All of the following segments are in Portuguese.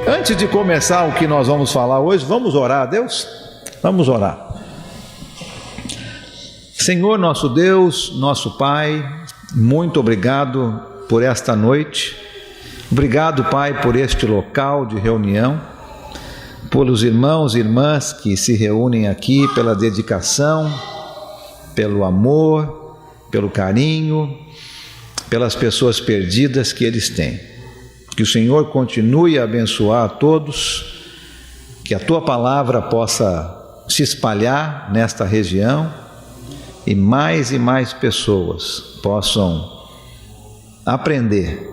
Antes de começar o que nós vamos falar hoje, vamos orar a Deus? Vamos orar. Senhor nosso Deus, nosso Pai, muito obrigado por esta noite. Obrigado, Pai, por este local de reunião, pelos irmãos e irmãs que se reúnem aqui, pela dedicação, pelo amor, pelo carinho, pelas pessoas perdidas que eles têm. Que o Senhor continue a abençoar a todos, que a Tua palavra possa se espalhar nesta região e mais pessoas possam aprender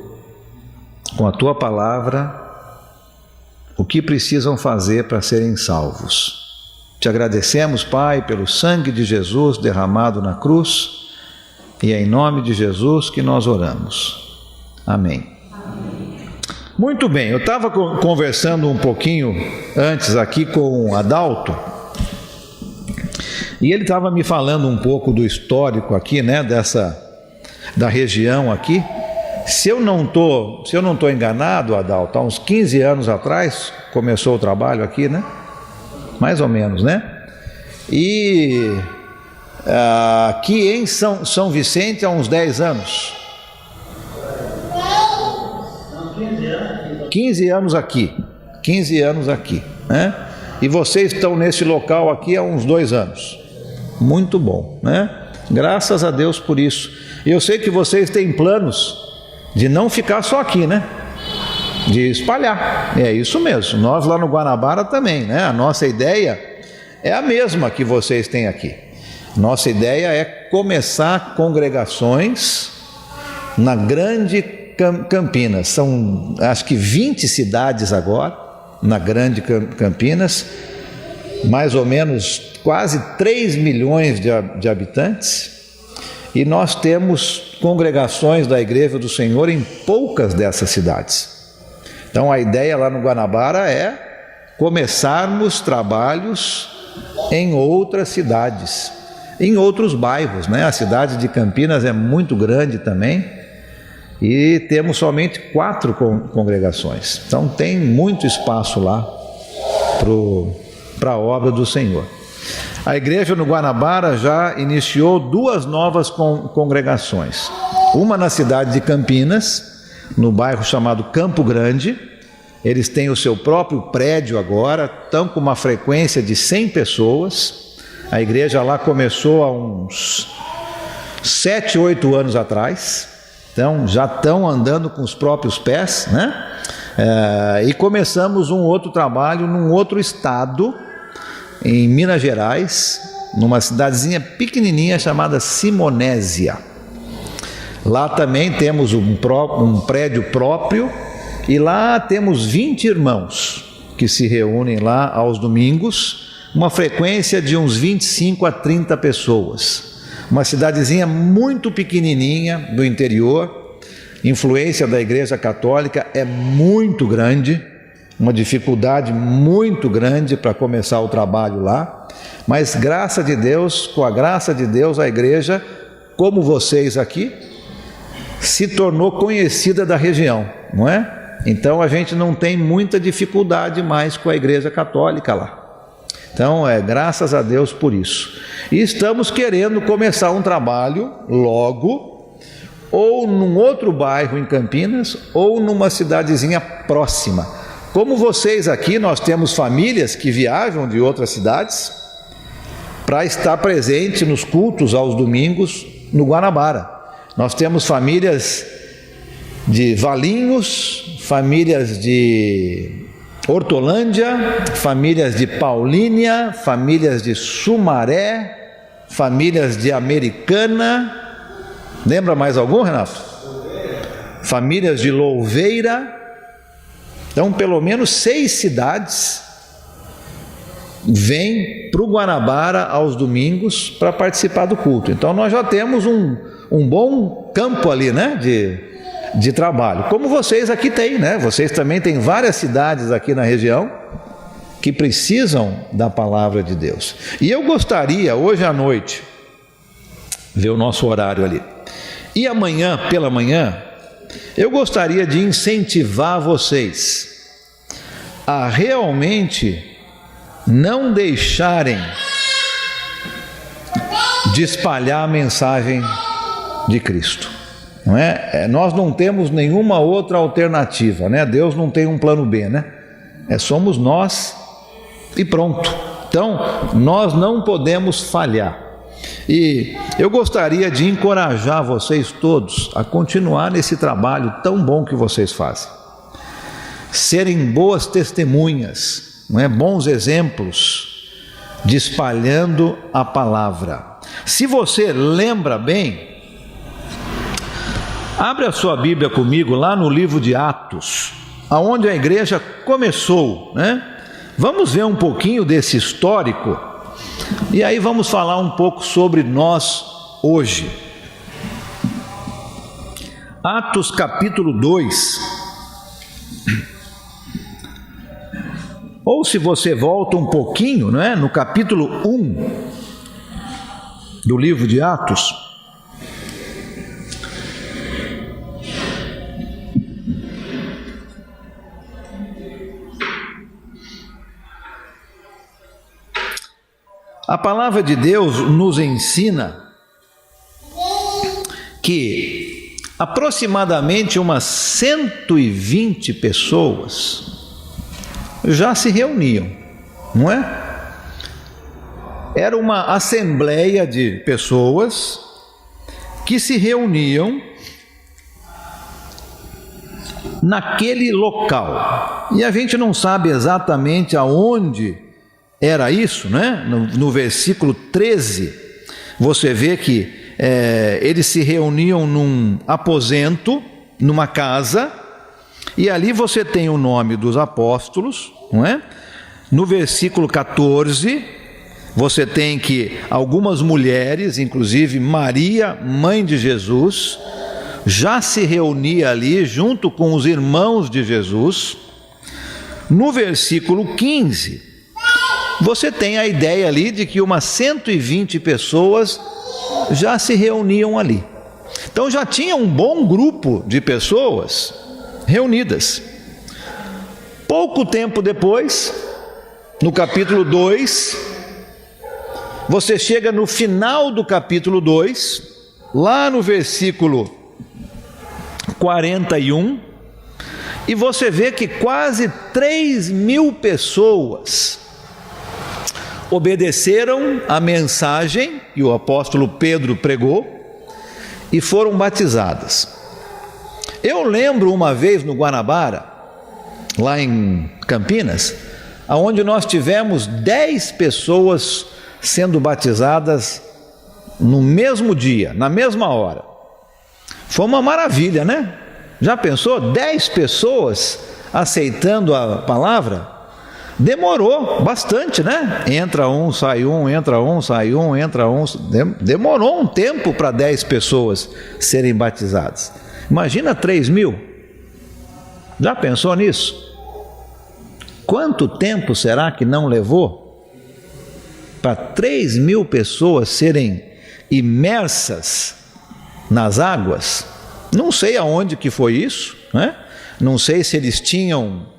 com a Tua palavra o que precisam fazer para serem salvos. Te agradecemos, Pai, pelo sangue de Jesus derramado na cruz, e é em nome de Jesus que nós oramos. Amém. Muito bem, eu estava conversando um pouquinho antes aqui com o Adalto, e ele estava me falando um pouco do histórico aqui, né, da região aqui. Se eu não tô enganado, Adalto, há uns 15 anos atrás começou o trabalho aqui, né? Mais ou menos, né? E aqui em São Vicente há uns 10 anos. 15 anos aqui, né? E vocês estão nesse local aqui há uns 2 anos. Muito bom, né? Graças a Deus por isso. E eu sei que vocês têm planos de não ficar só aqui, né? De espalhar. É isso mesmo. Nós lá no Guanabara também, né? A nossa ideia é a mesma que vocês têm aqui. Nossa ideia é começar congregações na Grande Campinas. São acho que 20 cidades agora na Grande Campinas, mais ou menos quase 3 milhões de habitantes, e nós temos congregações da Igreja do Senhor em poucas dessas cidades. Então a ideia lá no Guanabara é começarmos trabalhos em outras cidades, em outros bairros, né? A cidade de Campinas é muito grande também, e temos somente 4 congregações. Então tem muito espaço lá para a obra do Senhor. A igreja no Guanabara já iniciou 2 novas congregações. Uma na cidade de Campinas, no bairro chamado Campo Grande. Eles têm o seu próprio prédio agora, estão com uma frequência de 100 pessoas. A igreja lá começou há uns 7, 8 anos atrás. Então já estão andando com os próprios pés, né? E começamos um outro trabalho num outro estado, em Minas Gerais, numa cidadezinha pequenininha chamada Simonésia. Lá também temos um prédio próprio, e lá temos 20 irmãos que se reúnem lá aos domingos, uma frequência de uns 25 a 30 pessoas. Uma cidadezinha muito pequenininha do interior. Influência da Igreja Católica é muito grande, uma dificuldade muito grande para começar o trabalho lá, mas graças a Deus, com a graça de Deus, a igreja, como vocês aqui, se tornou conhecida da região, não é? Então a gente não tem muita dificuldade mais com a Igreja Católica lá. Então graças a Deus por isso. E estamos querendo começar um trabalho logo, ou num outro bairro em Campinas, ou numa cidadezinha próxima. Como vocês aqui, nós temos famílias que viajam de outras cidades para estar presente nos cultos aos domingos no Guanabara. Nós temos famílias de Valinhos, famílias de Hortolândia, famílias de Paulínia, famílias de Sumaré, famílias de Americana. Lembra mais algum, Renato? Famílias de Louveira. Então, pelo menos 6 cidades vêm para o Guanabara aos domingos para participar do culto. Então, nós já temos um bom campo ali, né, de trabalho, como vocês aqui têm, né? Vocês também têm várias cidades aqui na região que precisam da palavra de Deus. E eu gostaria, hoje à noite, ver o nosso horário ali, e amanhã, pela manhã, eu gostaria de incentivar vocês a realmente não deixarem de espalhar a mensagem de Cristo, não é? Nós não temos nenhuma outra alternativa, né? Deus não tem um plano B, né? Somos nós e pronto. Então, nós não podemos falhar. E eu gostaria de encorajar vocês todos a continuar nesse trabalho tão bom que vocês fazem. Serem boas testemunhas, não é? Bons exemplos de espalhando a palavra. Se você lembra bem, abre a sua Bíblia comigo lá no livro de Atos, aonde a igreja começou, né? Vamos ver um pouquinho desse histórico e aí vamos falar um pouco sobre nós hoje. Atos capítulo 2. Ou se você volta um pouquinho, não é? No capítulo 1 do livro de Atos, a palavra de Deus nos ensina que aproximadamente umas 120 pessoas já se reuniam, não é? Era uma assembleia de pessoas que se reuniam naquele local. E a gente não sabe exatamente aonde era isso, né? No versículo 13, você vê que eles se reuniam num aposento, numa casa, e ali você tem o nome dos apóstolos, não é? No versículo 14, você tem que algumas mulheres, inclusive Maria, mãe de Jesus, já se reunia ali junto com os irmãos de Jesus. No versículo 15, você tem a ideia ali de que umas 120 pessoas já se reuniam ali. Então já tinha um bom grupo de pessoas reunidas. Pouco tempo depois, no capítulo 2, você chega no final do capítulo 2, lá no versículo 41, e você vê que quase 3.000 pessoas obedeceram a mensagem que o apóstolo Pedro pregou e foram batizadas. Eu lembro uma vez no Guanabara, lá em Campinas, onde nós tivemos 10 pessoas sendo batizadas no mesmo dia, na mesma hora. Foi uma maravilha, né? Já pensou? 10 pessoas aceitando a palavra? Demorou bastante, né? Entra um, sai um, entra um, sai um, entra um. Demorou um tempo para 10 pessoas serem batizadas. Imagina 3.000. Já pensou nisso? Quanto tempo será que não levou para 3.000 pessoas serem imersas nas águas? Não sei aonde que foi isso, né? Não sei se eles tinham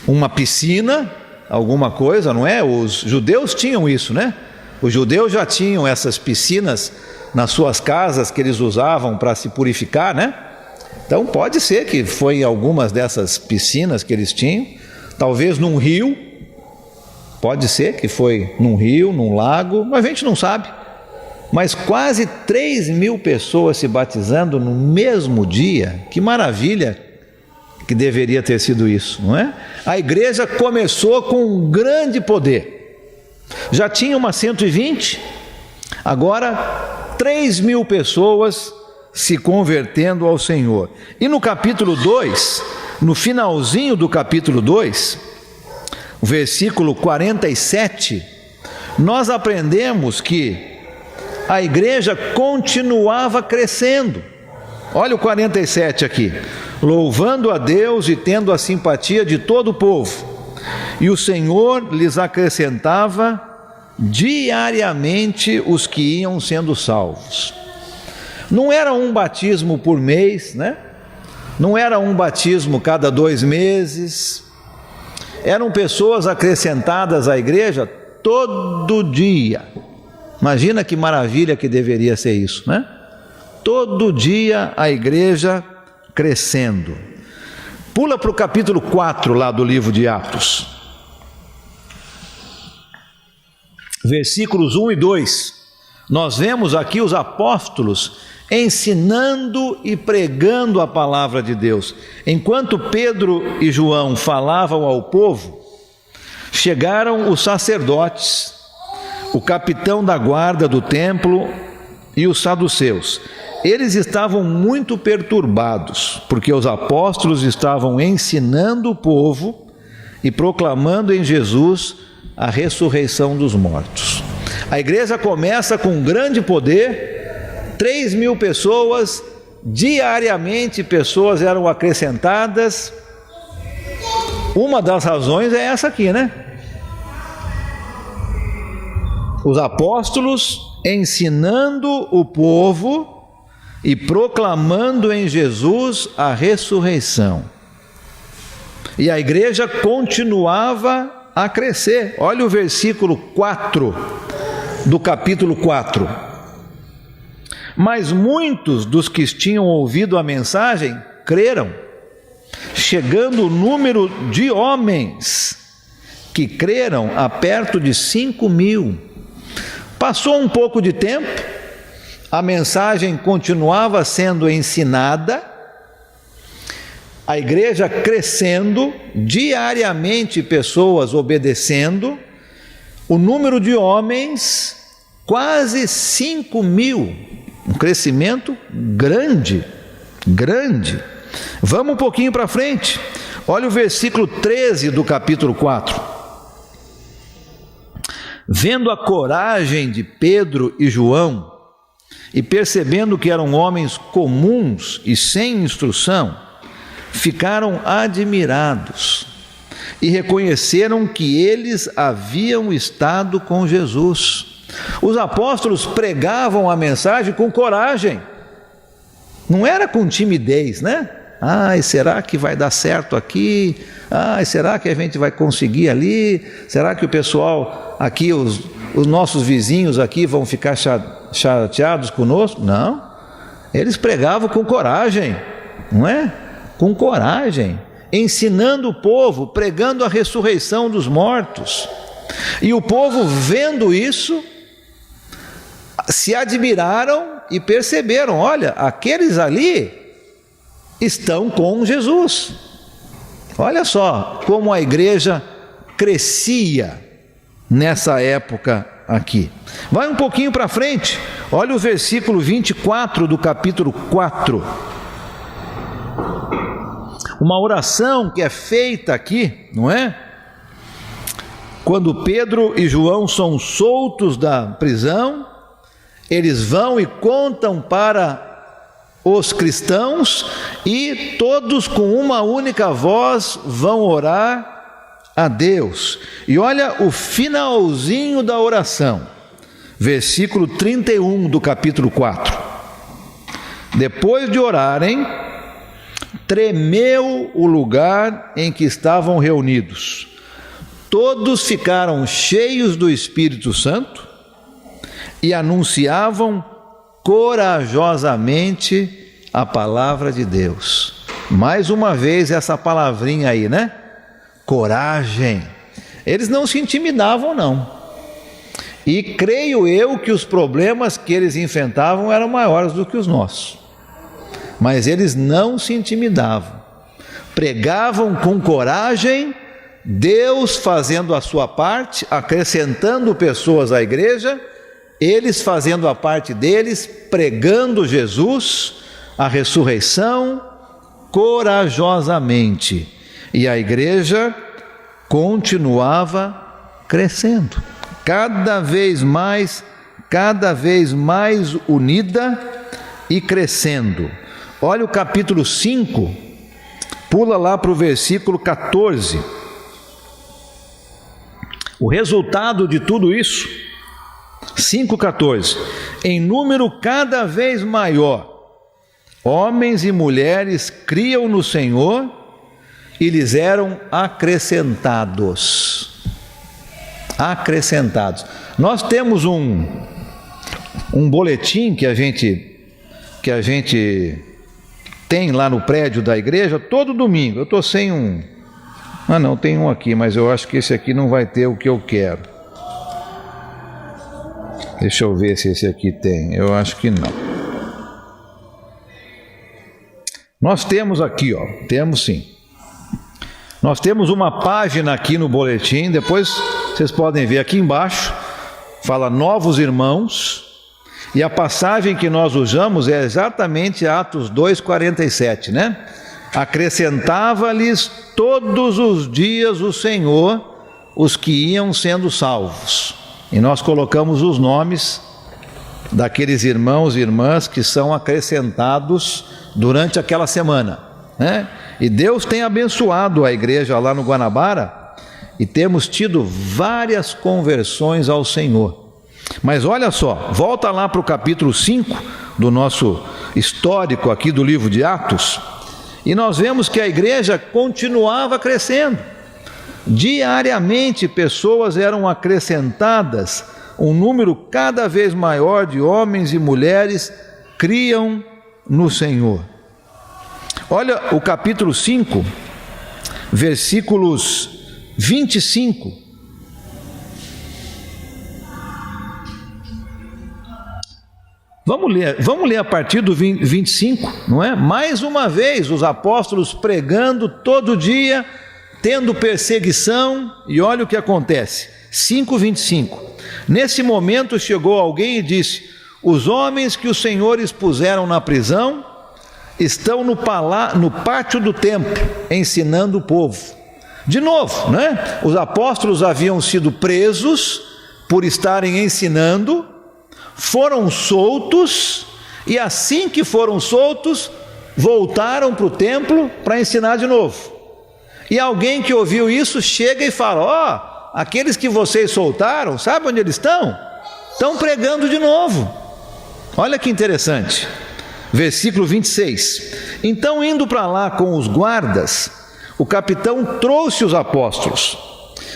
uma piscina, alguma coisa, não é? Os judeus tinham isso, né? Os judeus já tinham essas piscinas nas suas casas que eles usavam para se purificar, né? Então pode ser que foi em algumas dessas piscinas que eles tinham, talvez num rio, pode ser que foi num rio, num lago, mas a gente não sabe. Mas quase 3.000 pessoas se batizando no mesmo dia, que maravilha que deveria ter sido isso, não é? A igreja começou com um grande poder. Já tinha umas 120, agora 3.000 pessoas se convertendo ao Senhor. E no capítulo 2, no finalzinho do capítulo 2, o versículo 47, nós aprendemos que a igreja continuava crescendo. Olha o 47 aqui. Louvando a Deus e tendo a simpatia de todo o povo. E o Senhor lhes acrescentava diariamente os que iam sendo salvos. Não era um batismo por mês, né? Não era um batismo cada 2 meses. Eram pessoas acrescentadas à igreja todo dia. Imagina que maravilha que deveria ser isso, né? Todo dia a igreja crescendo. Pula para o capítulo 4 lá do livro de Atos. Versículos 1 e 2. Nós vemos aqui os apóstolos ensinando e pregando a palavra de Deus. Enquanto Pedro e João falavam ao povo, chegaram os sacerdotes, o capitão da guarda do templo e os saduceus. Eles estavam muito perturbados, porque os apóstolos estavam ensinando o povo e proclamando em Jesus a ressurreição dos mortos. A igreja começa com grande poder, 3.000 pessoas, diariamente pessoas eram acrescentadas. Uma das razões é essa aqui, né? Os apóstolos ensinando o povo e proclamando em Jesus a ressurreição. E a igreja continuava a crescer. Olha o versículo 4 do capítulo 4. Mas muitos dos que tinham ouvido a mensagem creram, chegando o número de homens que creram a perto de 5.000. Passou um pouco de tempo, a mensagem continuava sendo ensinada, a igreja crescendo, diariamente pessoas obedecendo, o número de homens quase 5.000, um crescimento grande. Vamos um pouquinho para frente, olha o versículo 13 do capítulo 4. Vendo a coragem de Pedro e João, e percebendo que eram homens comuns e sem instrução, ficaram admirados e reconheceram que eles haviam estado com Jesus. Os apóstolos pregavam a mensagem com coragem, não era com timidez, né? Ai, será que vai dar certo aqui? Ai, será que a gente vai conseguir ali? Será que o pessoal aqui, os nossos vizinhos aqui vão ficar chateados conosco? Não, eles pregavam com coragem, não é? Com coragem, ensinando o povo, pregando a ressurreição dos mortos. E o povo, vendo isso, se admiraram e perceberam: olha, aqueles ali estão com Jesus. Olha só como a igreja crescia nessa época aqui. Vai um pouquinho para frente, olha o versículo 24 do capítulo 4. Uma oração que é feita aqui, não é? Quando Pedro e João são soltos da prisão, eles vão e contam para os cristãos, e todos com uma única voz vão orar a Deus. E olha o finalzinho da oração, versículo 31 do capítulo 4. Depois de orarem, tremeu o lugar em que estavam reunidos. Todos ficaram cheios do Espírito Santo e anunciavam corajosamente a palavra de Deus. Mais uma vez essa palavrinha aí, né? Coragem. Eles não se intimidavam, não. E creio eu que os problemas que eles enfrentavam eram maiores do que os nossos. Mas eles não se intimidavam. Pregavam com coragem, Deus fazendo a sua parte, acrescentando pessoas à igreja, eles fazendo a parte deles, pregando Jesus, a ressurreição, corajosamente. E a igreja continuava crescendo, cada vez mais unida e crescendo. Olha o capítulo 5, pula lá para o versículo 14. O resultado de tudo isso, 5,14: em número cada vez maior, homens e mulheres criam no Senhor e lhes eram acrescentados. Acrescentados. Nós temos um boletim que a gente tem lá no prédio da igreja todo domingo. Eu estou sem um. Ah, não, tem um aqui, mas eu acho que esse aqui não vai ter o que eu quero. Deixa eu ver se esse aqui tem. Eu acho que não. Nós temos aqui, ó. Temos sim. Nós temos uma página aqui no boletim. Depois vocês podem ver aqui embaixo. Fala novos irmãos. E a passagem que nós usamos é exatamente Atos 2,47, né? Acrescentava-lhes todos os dias o Senhor os que iam sendo salvos. E nós colocamos os nomes daqueles irmãos e irmãs que são acrescentados durante aquela semana, né? E Deus tem abençoado a igreja lá no Guanabara e temos tido várias conversões ao Senhor. Mas olha só, volta lá para o capítulo 5 do nosso histórico aqui do livro de Atos, e nós vemos que a igreja continuava crescendo. Diariamente pessoas eram acrescentadas, um número cada vez maior de homens e mulheres criam no Senhor. Olha o capítulo 5, versículos 25. Vamos ler a partir do 25, não é? Mais uma vez, os apóstolos pregando todo dia, tendo perseguição, e olha o que acontece. 5:25. Nesse momento chegou alguém e disse: os homens que os senhores puseram na prisão estão no pátio do templo, ensinando o povo. De novo, né? Os apóstolos haviam sido presos por estarem ensinando, foram soltos, e assim que foram soltos, voltaram para o templo para ensinar de novo. E alguém que ouviu isso chega e fala: ó, aqueles que vocês soltaram, sabe onde eles estão? Estão pregando de novo. Olha que interessante. Versículo 26. Então, indo para lá com os guardas, o capitão trouxe os apóstolos,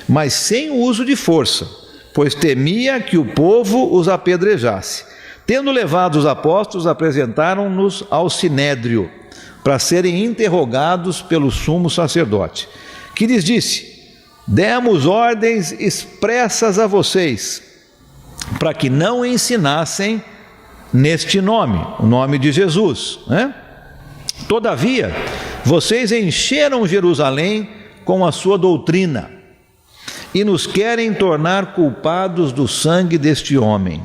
mas sem o uso de força, pois temia que o povo os apedrejasse. Tendo levado os apóstolos, apresentaram-nos ao sinédrio, para serem interrogados pelo sumo sacerdote, que lhes disse: demos ordens expressas a vocês, para que não ensinassem neste nome, o nome de Jesus, né? Todavia, vocês encheram Jerusalém com a sua doutrina, e nos querem tornar culpados do sangue deste homem.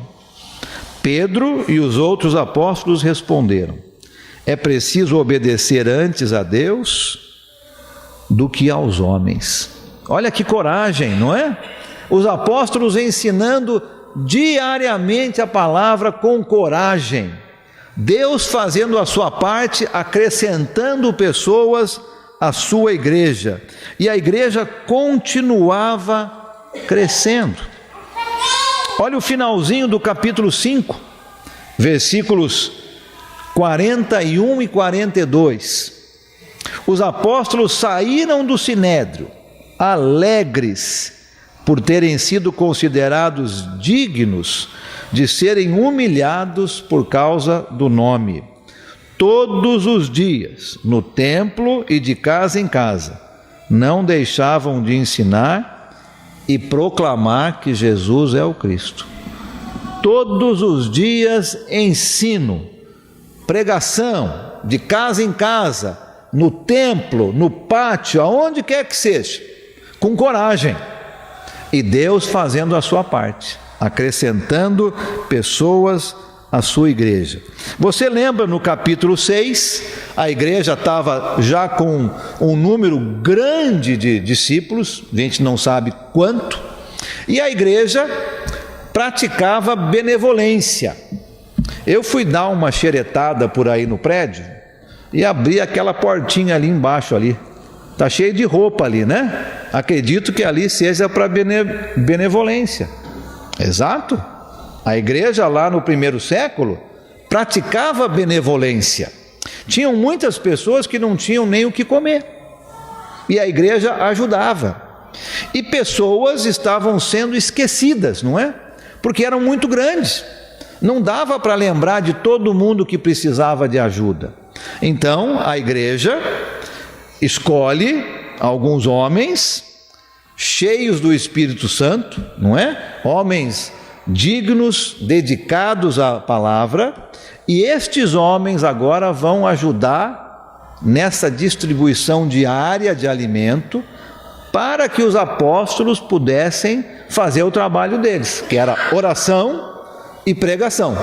Pedro e os outros apóstolos responderam: é preciso obedecer antes a Deus do que aos homens. Olha que coragem, não é? Os apóstolos ensinando diariamente a palavra com coragem. Deus fazendo a sua parte, acrescentando pessoas à sua igreja. E a igreja continuava crescendo. Olha o finalzinho do capítulo 5, versículos 41 e 42. Os apóstolos saíram do sinédrio, alegres por terem sido considerados dignos de serem humilhados por causa do nome. Todos os dias, no templo e de casa em casa, não deixavam de ensinar e proclamar que Jesus é o Cristo. Todos os dias ensino, pregação, de casa em casa, no templo, no pátio, aonde quer que seja, com coragem. E Deus fazendo a sua parte, acrescentando pessoas à sua igreja. Você lembra no capítulo 6, a igreja estava já com um número grande de discípulos, a gente não sabe quanto, e a igreja praticava benevolência. Eu fui dar uma xeretada por aí no prédio, e abrir aquela portinha ali embaixo ali. Está cheio de roupa ali, né? Acredito que ali seja para benevolência. Exato. A igreja lá no primeiro século praticava benevolência. Tinham muitas pessoas que não tinham nem o que comer, e a igreja ajudava. E pessoas estavam sendo esquecidas, não é? Porque eram muito grandes. Não dava para lembrar de todo mundo que precisava de ajuda. Então a igreja escolhe alguns homens cheios do Espírito Santo, não é? Homens dignos, dedicados à palavra, e estes homens agora vão ajudar nessa distribuição diária de alimento, para que os apóstolos pudessem fazer o trabalho deles, que era oração e pregação.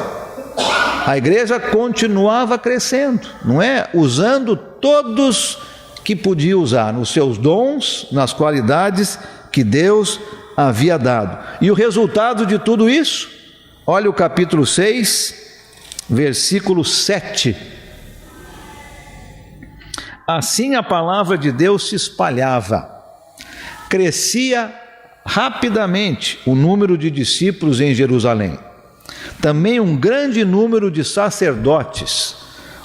A igreja continuava crescendo, não é? Usando todos que podia usar, nos seus dons, nas qualidades que Deus havia dado. E o resultado de tudo isso, olha o capítulo 6, versículo 7. Assim a palavra de Deus se espalhava, crescia rapidamente o número de discípulos em Jerusalém. Também um grande número de sacerdotes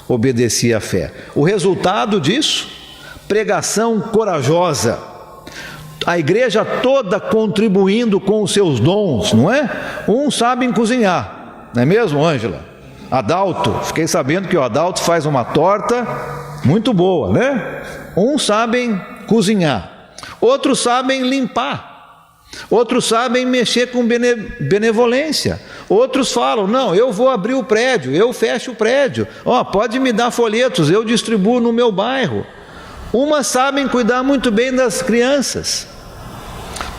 obedecia à fé. O resultado disso, pregação corajosa, a igreja toda contribuindo com os seus dons, não é? Uns sabem cozinhar, não é mesmo, Ângela? Adalto, fiquei sabendo que o Adalto faz uma torta muito boa, né? Uns sabem cozinhar, outros sabem limpar, outros sabem mexer com benevolência, outros falam, não, eu vou abrir o prédio, eu fecho o prédio, pode me dar folhetos, eu distribuo no meu bairro. Umas sabem cuidar muito bem das crianças.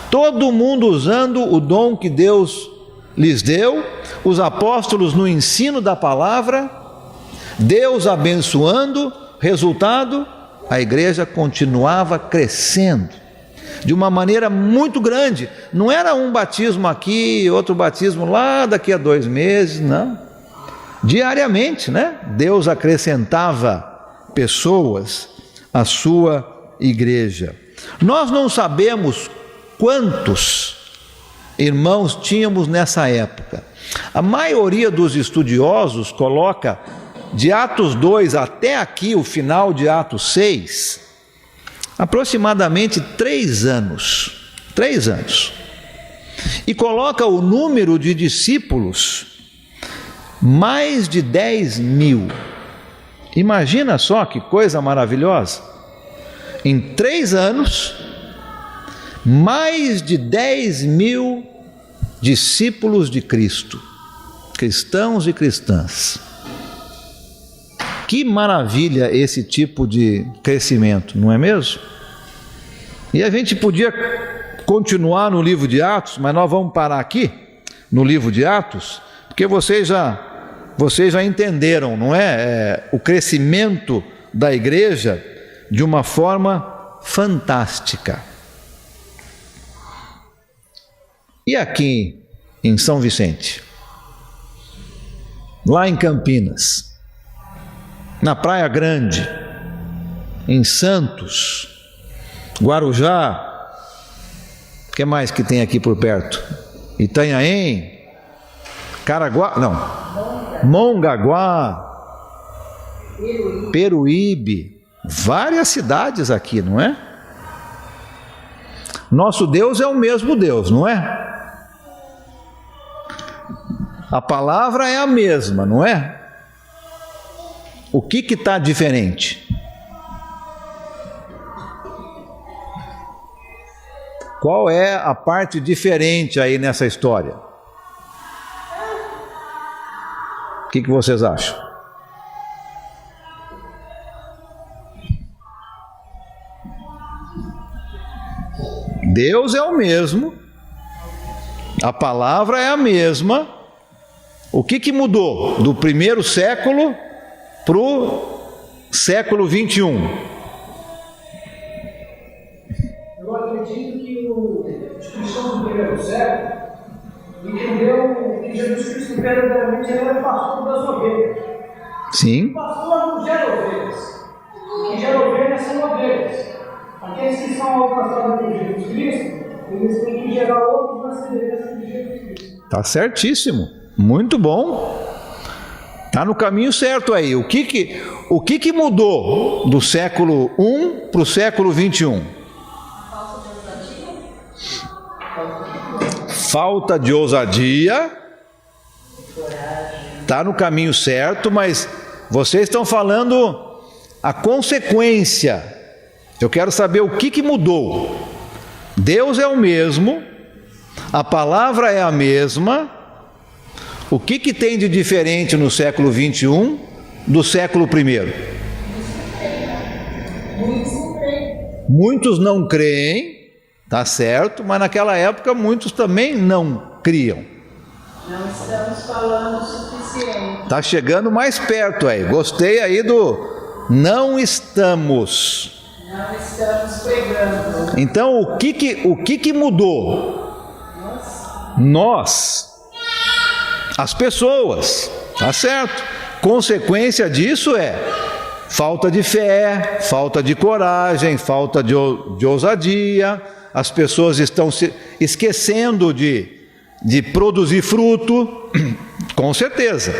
Todo mundo usando o dom que Deus lhes deu, os apóstolos no ensino da palavra, Deus abençoando, resultado, a igreja continuava crescendo de uma maneira muito grande. Não era um batismo aqui, outro batismo lá daqui a 2 meses, não. Diariamente, né? Deus acrescentava pessoas à sua igreja. Nós não sabemos quantos irmãos tínhamos nessa época. A maioria dos estudiosos coloca de Atos 2 até aqui, o final de Atos 6, aproximadamente 3 anos. 3 anos. E coloca o número de discípulos, mais de 10.000. Imagina só que coisa maravilhosa. Em 3 anos, mais de 10.000 discípulos de Cristo, cristãos e cristãs. Que maravilha esse tipo de crescimento, não é mesmo? E a gente podia continuar no livro de Atos, mas nós vamos parar aqui, no livro de Atos, porque vocês já entenderam, não é? O crescimento da igreja de uma forma fantástica. E aqui em São Vicente, lá em Campinas, na Praia Grande, em Santos, Guarujá, o que mais que tem aqui por perto? Itanhaém, Caraguá, não, Mongaguá, Peruíbe, várias cidades aqui, não é? Nosso Deus é o mesmo Deus, não é? A palavra é a mesma, não é? O que está diferente? Qual é a parte diferente aí nessa história? O que vocês acham? Deus é o mesmo, a palavra é a mesma. O que mudou do primeiro século para o século 21? Eu acredito que os cristãos do primeiro século entendeu que Jesus Cristo verdadeiramente era pastor das ovelhas. Sim. O pastor não gera ovelhas. deles. Aqueles que são alcançados por Jesus Cristo, eles têm que gerar outros na semelhança de Jesus Cristo. Tá certíssimo, muito bom. Tá no caminho certo aí. O que mudou do século I para o século XXI? Falta de ousadia. Tá no caminho certo, mas vocês estão falando a consequência. Eu quero saber o que mudou. Deus é o mesmo, a palavra é a mesma. O que tem de diferente no século XXI do século I? Muitos não creem, tá certo, mas naquela época muitos também não criam. Não estamos falando o suficiente. Tá chegando mais perto aí. Gostei aí do não estamos. Não estamos pregando. Então o que mudou? Nós. As pessoas, tá certo? Consequência disso é falta de fé, falta de coragem, falta de ousadia. As pessoas estão se esquecendo de produzir fruto, com certeza.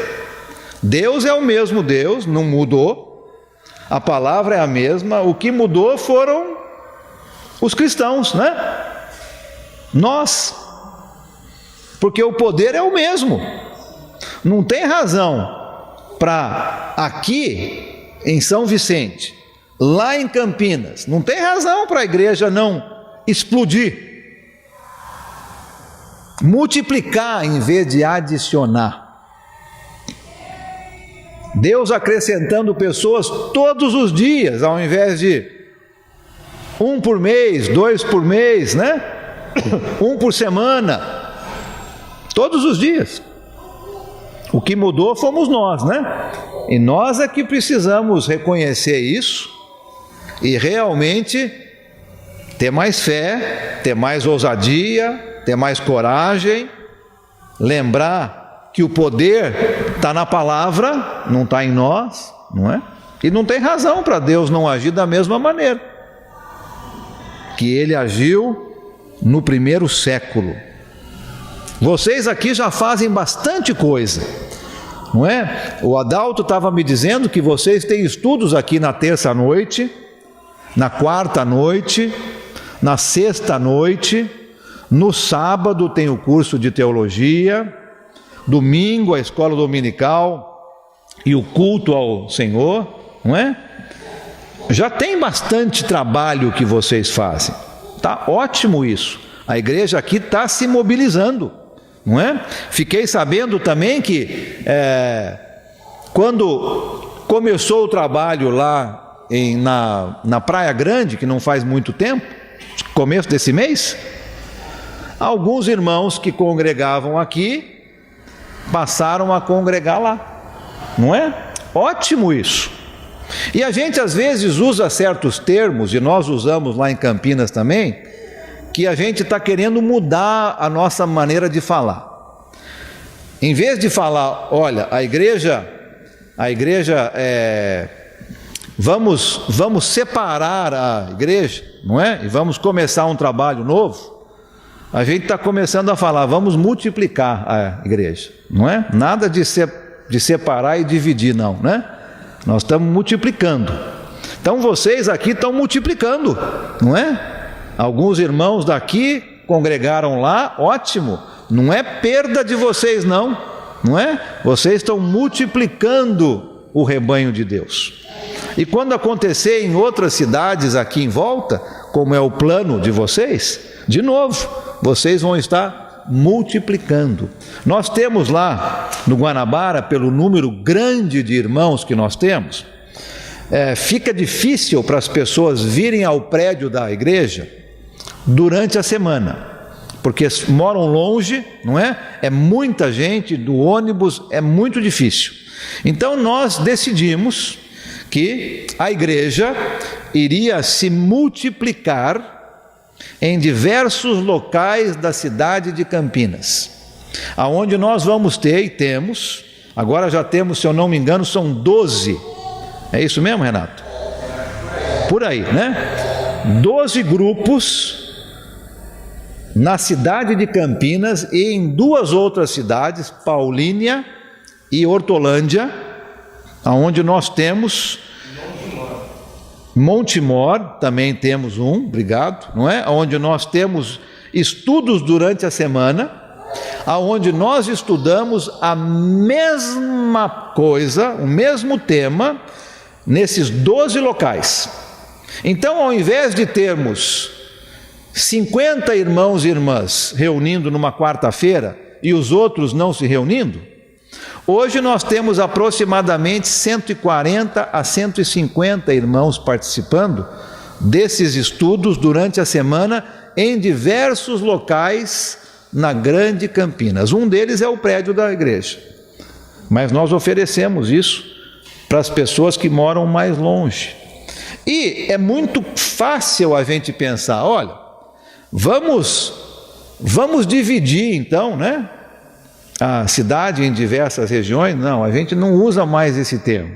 Deus é o mesmo Deus, não mudou. A palavra é a mesma. O que mudou foram os cristãos, né? Nós. Porque o poder é o mesmo. Não tem razão para aqui em São Vicente, lá em Campinas, não tem razão para a igreja não explodir, multiplicar em vez de adicionar. Deus acrescentando pessoas todos os dias, ao invés de 1 por mês, 2 por mês, né? 1 por semana, todos os dias. O que mudou fomos nós, né? E nós é que precisamos reconhecer isso e realmente ter mais fé, ter mais ousadia, ter mais coragem, lembrar que o poder está na palavra, não está em nós, não é? E não tem razão para Deus não agir da mesma maneira que Ele agiu no primeiro século. Vocês aqui já fazem bastante coisa, não é? O Adalto estava me dizendo que vocês têm estudos aqui na terça-noite, na quarta-noite, na sexta-noite, no sábado tem o curso de teologia, domingo a escola dominical e o culto ao Senhor, não é? Já tem bastante trabalho que vocês fazem, tá ótimo isso. A igreja aqui está se mobilizando, não é? Fiquei sabendo também que quando começou o trabalho lá na Praia Grande, que não faz muito tempo, começo desse mês, alguns irmãos que congregavam aqui passaram a congregar lá, não é? Ótimo isso. E a gente às vezes usa certos termos, e nós usamos lá em Campinas também, que a gente está querendo mudar a nossa maneira de falar. Em vez de falar, olha, a igreja vamos separar a igreja, não é? E vamos começar um trabalho novo. A gente está começando a falar, vamos multiplicar a igreja, não é? Nada de separar e dividir, não, né? Nós estamos multiplicando. Então vocês aqui estão multiplicando, não é? Alguns irmãos daqui congregaram lá, ótimo. Não é perda de vocês não é? Vocês estão multiplicando o rebanho de Deus. E quando acontecer em outras cidades aqui em volta, como é o plano de vocês, de novo, vocês vão estar multiplicando. Nós temos lá no Guanabara, pelo número grande de irmãos que nós temos, fica difícil para as pessoas virem ao prédio da igreja durante a semana, porque moram longe, não é? É muita gente, do ônibus é muito difícil. Então nós decidimos que a igreja iria se multiplicar em diversos locais da cidade de Campinas, aonde nós vamos ter e temos, agora já temos, se eu não me engano, são 12. É isso mesmo, Renato? por aí, né? 12 grupos na cidade de Campinas e em 2 outras cidades, Paulínia e Hortolândia, aonde nós temos Montemor, também temos um, obrigado, não é? Onde nós temos estudos durante a semana, aonde nós estudamos a mesma coisa, o mesmo tema, nesses 12 locais. Então, ao invés de termos 50 irmãos e irmãs reunindo numa quarta-feira e os outros não se reunindo, hoje nós temos aproximadamente 140 a 150 irmãos participando desses estudos durante a semana em diversos locais na Grande Campinas. Um deles é o prédio da igreja, mas nós oferecemos isso para as pessoas que moram mais longe. E é muito fácil a gente pensar, olha, vamos dividir então, né, a cidade em diversas regiões. Não, a gente não usa mais esse termo.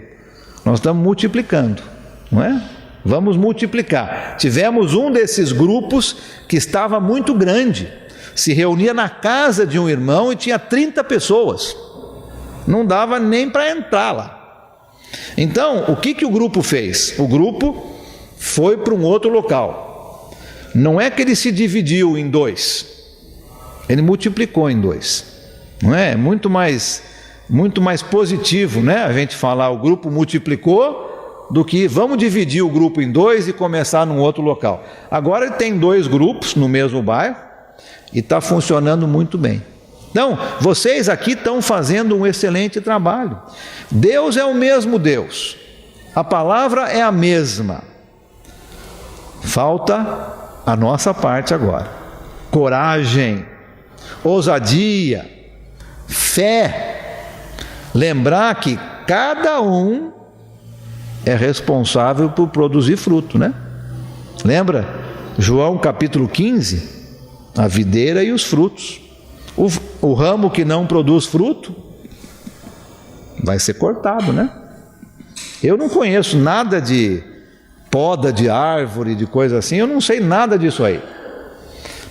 Nós estamos multiplicando, não é? Vamos multiplicar. Tivemos um desses grupos que estava muito grande, se reunia na casa de um irmão e tinha 30 pessoas. Não dava nem para entrar lá. Então, o que o grupo fez? O grupo foi para um outro local. Não é que ele se dividiu em 2, ele multiplicou em 2. Não é? Muito mais positivo, né? A gente falar o grupo multiplicou do que vamos dividir o grupo em 2 e começar num outro local. Agora ele tem 2 grupos no mesmo bairro e está funcionando muito bem. Então, vocês aqui estão fazendo um excelente trabalho. Deus é o mesmo Deus, a palavra é a mesma. Falta a nossa parte agora: coragem, ousadia, fé. Lembrar que cada um é responsável por produzir fruto, né? Lembra? João capítulo 15, a videira e os frutos. O ramo que não produz fruto vai ser cortado, né? Eu não conheço nada de poda de árvore, de coisa assim, eu não sei nada disso aí.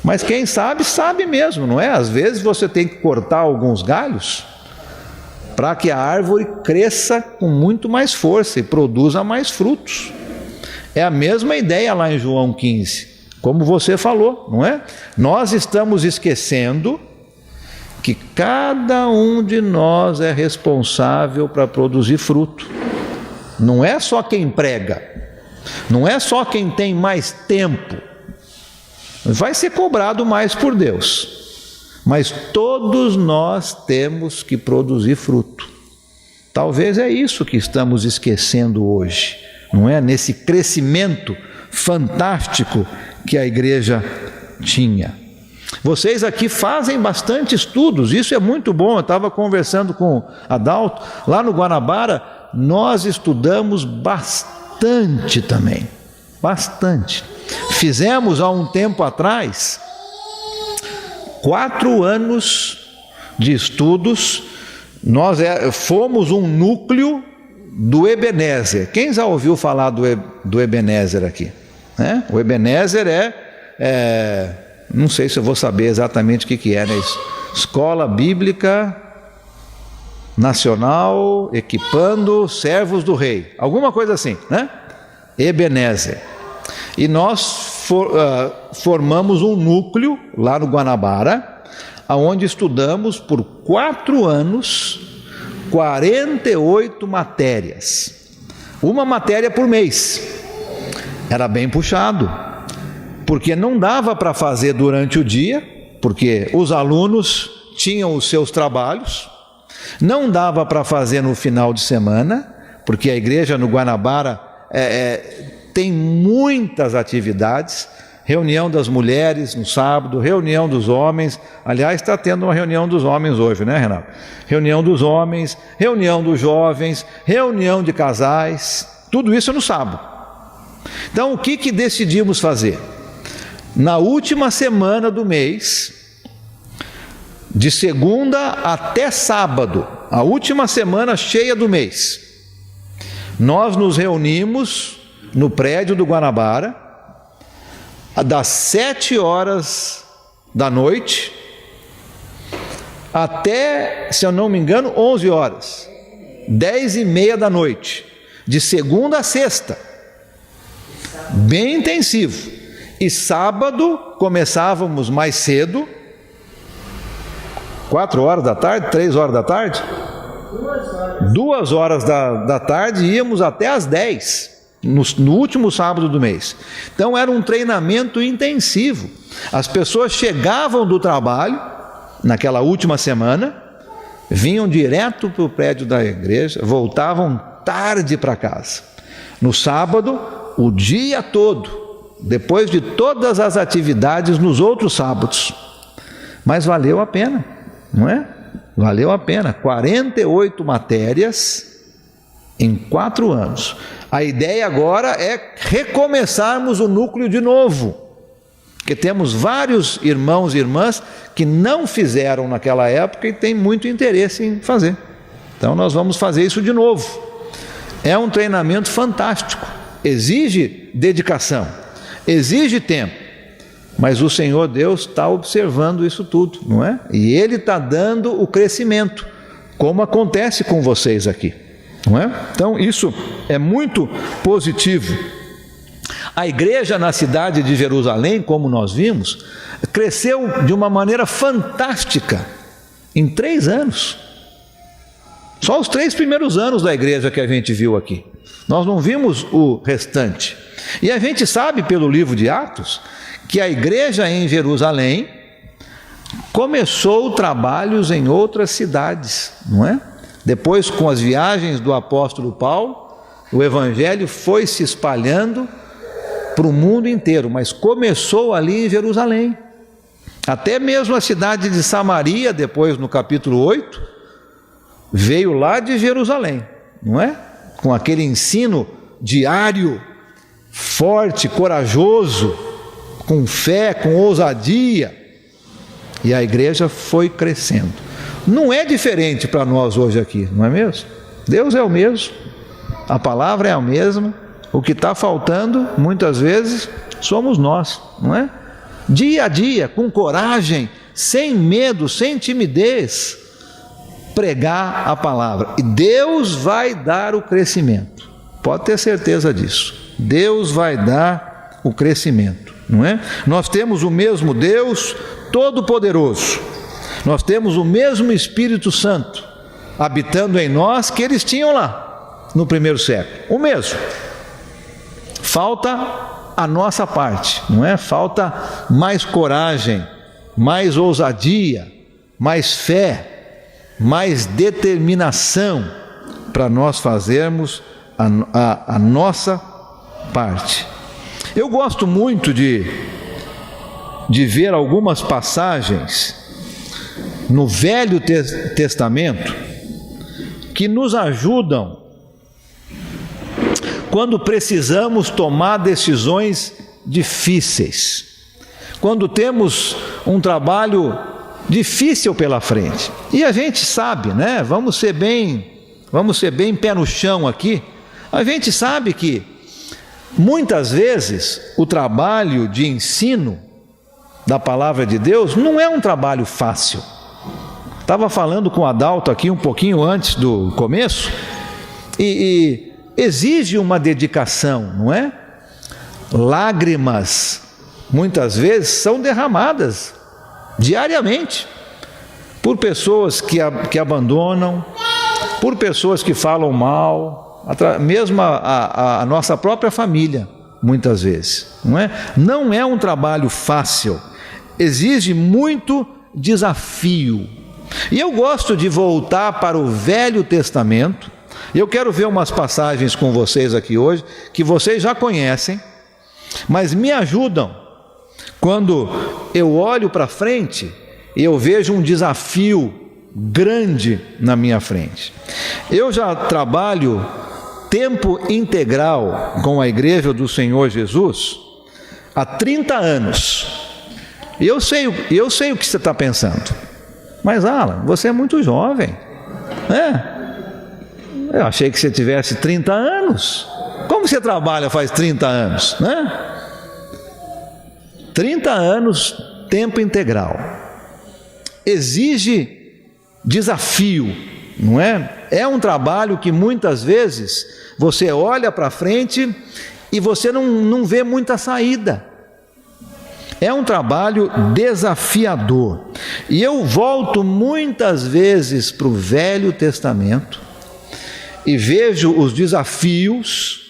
Mas quem sabe, sabe mesmo, não é? Às vezes você tem que cortar alguns galhos para que a árvore cresça com muito mais força e produza mais frutos. É a mesma ideia lá em João 15, como você falou, não é? Nós estamos esquecendo que cada um de nós é responsável para produzir fruto. Não é só quem prega, não é só quem tem mais tempo, vai ser cobrado mais por Deus, mas todos nós temos que produzir fruto. Talvez é isso que estamos esquecendo hoje, não é? Nesse crescimento fantástico que a igreja tinha. Vocês aqui fazem bastante estudos, isso é muito bom. Eu estava conversando com Adalto, lá no Guanabara, nós estudamos bastante também, bastante. Fizemos há um tempo atrás 4 anos de estudos. Nós fomos um núcleo do Ebenezer. Quem já ouviu falar do Ebenezer aqui? O Ebenezer não sei se eu vou saber exatamente o que é, né? Escola Bíblica Nacional Equipando Servos do Rei, alguma coisa assim, né? Ebenezer. E nós formamos um núcleo lá no Guanabara, onde estudamos por 4 anos 48 matérias, uma matéria por mês. Era bem puxado, porque não dava para fazer durante o dia, porque os alunos tinham os seus trabalhos, não dava para fazer no final de semana, porque a igreja no Guanabara tem muitas atividades, reunião das mulheres no sábado, reunião dos homens. Aliás, está tendo uma reunião dos homens hoje, né, Renato? Reunião dos homens, reunião dos jovens, reunião de casais, tudo isso no sábado. Então, o que decidimos fazer? Na última semana do mês, de segunda até sábado, a última semana cheia do mês, nós nos reunimos no prédio do Guanabara, das 7 horas da noite até, se eu não me engano, 11 horas, 10h30 da noite, de segunda a sexta, bem intensivo. E sábado começávamos mais cedo, 4 horas da tarde, 3 horas da tarde, 2 horas da tarde, íamos até às 10, no último sábado do mês. Então era um treinamento intensivo. As pessoas chegavam do trabalho naquela última semana, vinham direto para o prédio da igreja, voltavam tarde para casa. No sábado, o dia todo, depois de todas as atividades nos outros sábados. Mas valeu a pena, não é? Valeu a pena. 48 matérias em 4 anos. A ideia agora é recomeçarmos o núcleo de novo, porque temos vários irmãos e irmãs que não fizeram naquela época e têm muito interesse em fazer. Então nós vamos fazer isso de novo. É um treinamento fantástico, exige dedicação, exige tempo, mas o Senhor Deus está observando isso tudo, não é? E Ele está dando o crescimento, como acontece com vocês aqui, não é? Então isso é muito positivo. A igreja na cidade de Jerusalém, como nós vimos, cresceu de uma maneira fantástica em 3 anos. Só os 3 primeiros anos da igreja que a gente viu aqui. Nós não vimos o restante. E a gente sabe pelo livro de Atos que a igreja em Jerusalém começou trabalhos em outras cidades, não é? Depois, com as viagens do apóstolo Paulo, o evangelho foi se espalhando para o mundo inteiro, mas começou ali em Jerusalém. Até mesmo a cidade de Samaria, depois no capítulo 8, veio lá de Jerusalém, não é? Com aquele ensino diário, forte, corajoso, com fé, com ousadia, e a igreja foi crescendo. Não é diferente para nós hoje aqui, não é mesmo? Deus é o mesmo, a palavra é a mesma. O que está faltando, muitas vezes, somos nós, não é? Dia a dia, com coragem, sem medo, sem timidez, pregar a palavra. E Deus vai dar o crescimento. Pode ter certeza disso. Deus vai dar o crescimento, não é? Nós temos o mesmo Deus Todo-Poderoso. Nós temos o mesmo Espírito Santo habitando em nós que eles tinham lá no primeiro século. O mesmo. Falta a nossa parte, não é? Falta mais coragem, mais ousadia, mais fé, mais determinação para nós fazermos a nossa parte. Eu gosto muito de ver algumas passagens no Velho Testamento que nos ajudam quando precisamos tomar decisões difíceis, quando temos um trabalho difícil pela frente. E a gente sabe, né? Vamos ser bem pé no chão aqui. A gente sabe que muitas vezes o trabalho de ensino da palavra de Deus não é um trabalho fácil. Estava falando com o Adalto aqui um pouquinho antes do começo e exige uma dedicação, não é? Lágrimas, muitas vezes, são derramadas diariamente por pessoas que abandonam, por pessoas que falam mal, mesmo a nossa própria família, muitas vezes, não é? Não é um trabalho fácil, exige muito desafio. E eu gosto de voltar para o Velho Testamento. Eu quero ver umas passagens com vocês aqui hoje, que vocês já conhecem, mas me ajudam quando eu olho para frente e eu vejo um desafio grande na minha frente. Eu já trabalho tempo integral com a Igreja do Senhor Jesus há 30 anos. E eu sei o que você está pensando. Mas Alan, você é muito jovem, né? Eu achei que você tivesse 30 anos. Como você trabalha faz 30 anos, né? 30 anos, tempo integral. Exige desafio, não é? É um trabalho que muitas vezes você olha para frente e você não vê muita saída. É um trabalho desafiador. E eu volto muitas vezes para o Velho Testamento e vejo os desafios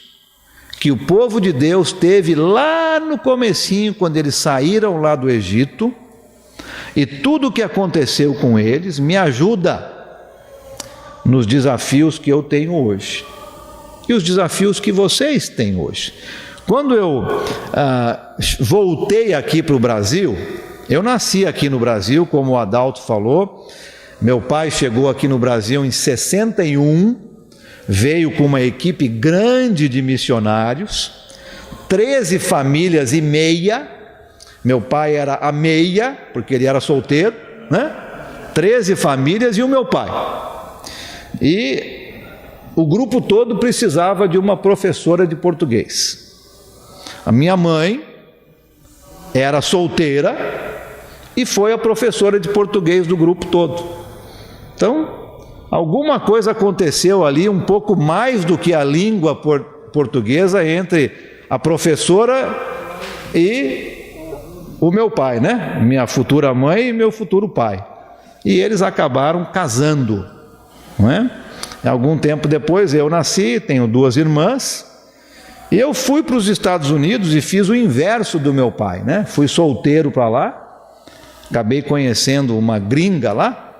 que o povo de Deus teve lá no comecinho, quando eles saíram lá do Egito, e tudo o que aconteceu com eles me ajuda nos desafios que eu tenho hoje e os desafios que vocês têm hoje. Quando eu voltei aqui para o Brasil, eu nasci aqui no Brasil, como o Adalto falou. Meu pai chegou aqui no Brasil em 61, veio com uma equipe grande de missionários, 13 famílias e meia. Meu pai era a meia, porque ele era solteiro, né? 13 famílias e o meu pai. E o grupo todo precisava de uma professora de português. A minha mãe era solteira e foi a professora de português do grupo todo. Então, alguma coisa aconteceu ali, um pouco mais do que a língua portuguesa, entre a professora e o meu pai, né? Minha futura mãe e meu futuro pai. E eles acabaram casando, não é? Algum tempo depois eu nasci, tenho 2 irmãs, e eu fui para os Estados Unidos e fiz o inverso do meu pai, né? Fui solteiro para lá, acabei conhecendo uma gringa lá,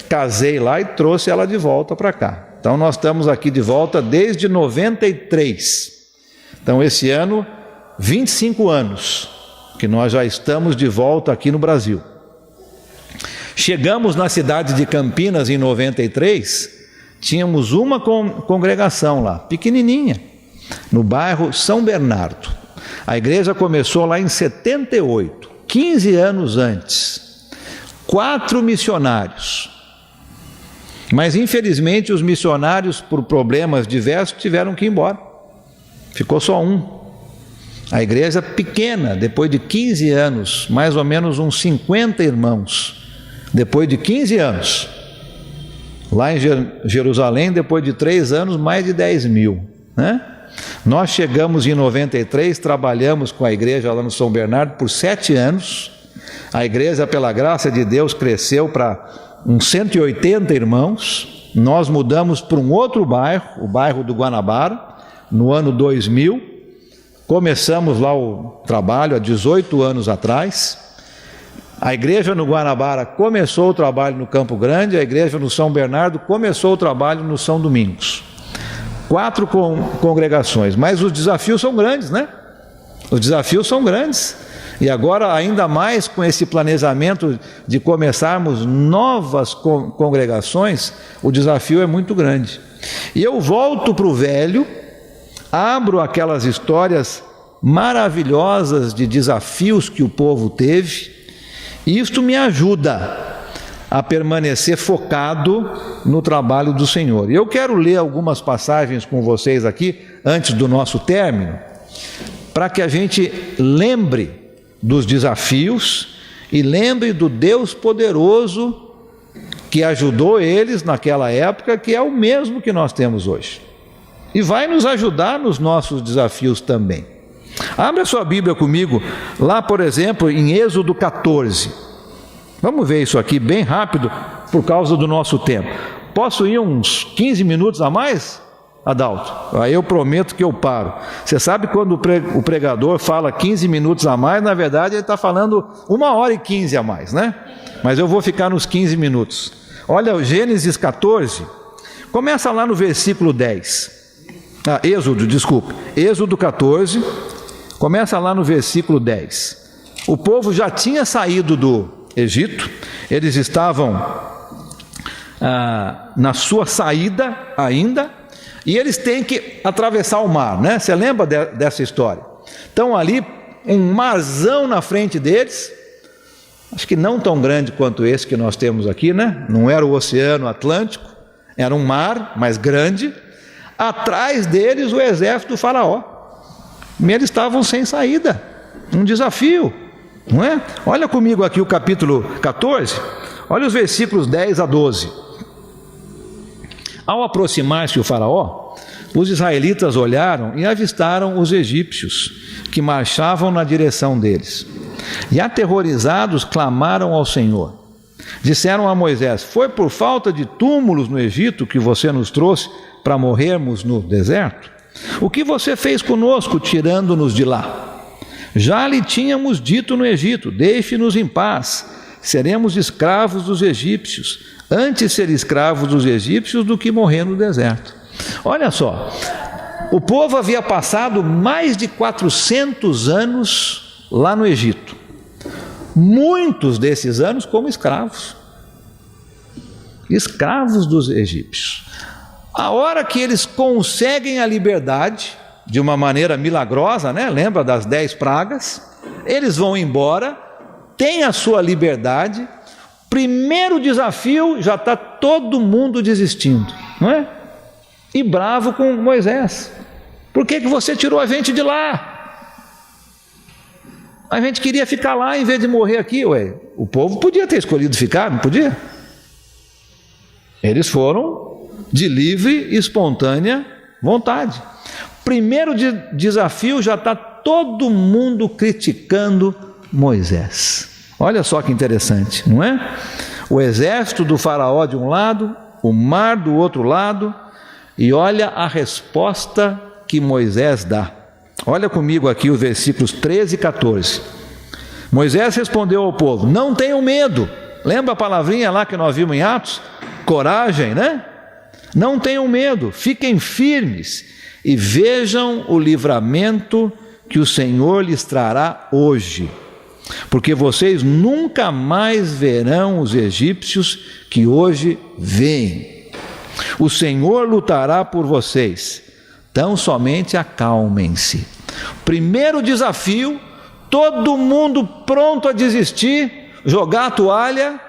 casei lá e trouxe ela de volta para cá. Então nós estamos aqui de volta desde 93. Então esse ano, 25 anos que nós já estamos de volta aqui no Brasil. Chegamos na cidade de Campinas em 93, tínhamos uma congregação lá, pequenininha, no bairro São Bernardo. A igreja começou lá em 78, 15 anos antes. 4 missionários. Mas infelizmente os missionários, por problemas diversos, tiveram que ir embora. Ficou só um. A igreja pequena, depois de 15 anos, mais ou menos uns 50 irmãos, depois de 15 anos. Lá em Jerusalém, depois de 3 anos, mais de 10 mil, né? Nós chegamos em 93, trabalhamos com a igreja lá no São Bernardo por 7 anos. A igreja, pela graça de Deus, cresceu para uns 180 irmãos. Nós mudamos para um outro bairro, o bairro do Guanabara, no ano 2000. Começamos lá o trabalho há 18 anos atrás. A igreja no Guanabara começou o trabalho no Campo Grande, a igreja no São Bernardo começou o trabalho no São Domingos. 4 congregações, mas os desafios são grandes, né? Os desafios são grandes. E agora, ainda mais com esse planejamento de começarmos novas congregações, o desafio é muito grande. E eu volto para o velho, abro aquelas histórias maravilhosas de desafios que o povo teve, e isto me ajuda a permanecer focado no trabalho do Senhor. E eu quero ler algumas passagens com vocês aqui, antes do nosso término, para que a gente lembre dos desafios e lembre do Deus poderoso que ajudou eles naquela época, que é o mesmo que nós temos hoje. E vai nos ajudar nos nossos desafios também. Abra sua Bíblia comigo, lá por exemplo em Êxodo 14. Vamos ver isso aqui bem rápido, por causa do nosso tempo. Posso ir uns 15 minutos a mais, Adalto? Aí eu prometo que eu paro. Você sabe quando o pregador fala 15 minutos a mais, na verdade ele está falando 1h15 a mais, né? Mas eu vou ficar nos 15 minutos. Olha, Gênesis 14, começa lá no versículo 10. Êxodo 14, começa lá no versículo 10. O povo já tinha saído do Egito, eles estavam na sua saída ainda, e eles têm que atravessar o mar, né? Você lembra dessa história? Então ali, um marzão na frente deles, acho que não tão grande quanto esse que nós temos aqui, né? Não era o Oceano Atlântico, era um mar mais grande. Atrás deles o exército do faraó. E eles estavam sem saída. Um desafio, não é? Olha comigo aqui o capítulo 14. Olha os versículos 10 a 12. Ao aproximar-se o faraó, os israelitas olharam e avistaram os egípcios, que marchavam na direção deles. E aterrorizados clamaram ao Senhor. Disseram a Moisés: foi por falta de túmulos no Egito que você nos trouxe para morrermos no deserto? O que você fez conosco, tirando-nos de lá? Já lhe tínhamos dito no Egito: deixe-nos em paz, seremos escravos dos egípcios. Antes ser escravos dos egípcios do que morrer no deserto. Olha só, o povo havia passado mais de 400 anos lá no Egito. Muitos desses anos como escravos. Escravos dos egípcios. A hora que eles conseguem a liberdade, de uma maneira milagrosa, né? Lembra das 10 pragas? Eles vão embora, têm a sua liberdade. Primeiro desafio, já está todo mundo desistindo, não é? E bravo com Moisés. Por que você tirou a gente de lá? A gente queria ficar lá em vez de morrer aqui. Ué, o povo podia ter escolhido ficar, não podia? Eles foram de livre e espontânea vontade. Primeiro desafio, já está todo mundo criticando Moisés. Olha só que interessante, não é? O exército do faraó de um lado, o mar do outro lado, e olha a resposta que Moisés dá. Olha comigo aqui os versículos 13 e 14. Moisés respondeu ao povo: não tenham medo. Lembra a palavrinha lá que nós vimos em Atos? Coragem, né? Não tenham medo, fiquem firmes e vejam o livramento que o Senhor lhes trará hoje. Porque vocês nunca mais verão os egípcios que hoje veem. O Senhor lutará por vocês, tão somente acalmem-se. Primeiro desafio, todo mundo pronto a desistir, jogar a toalha.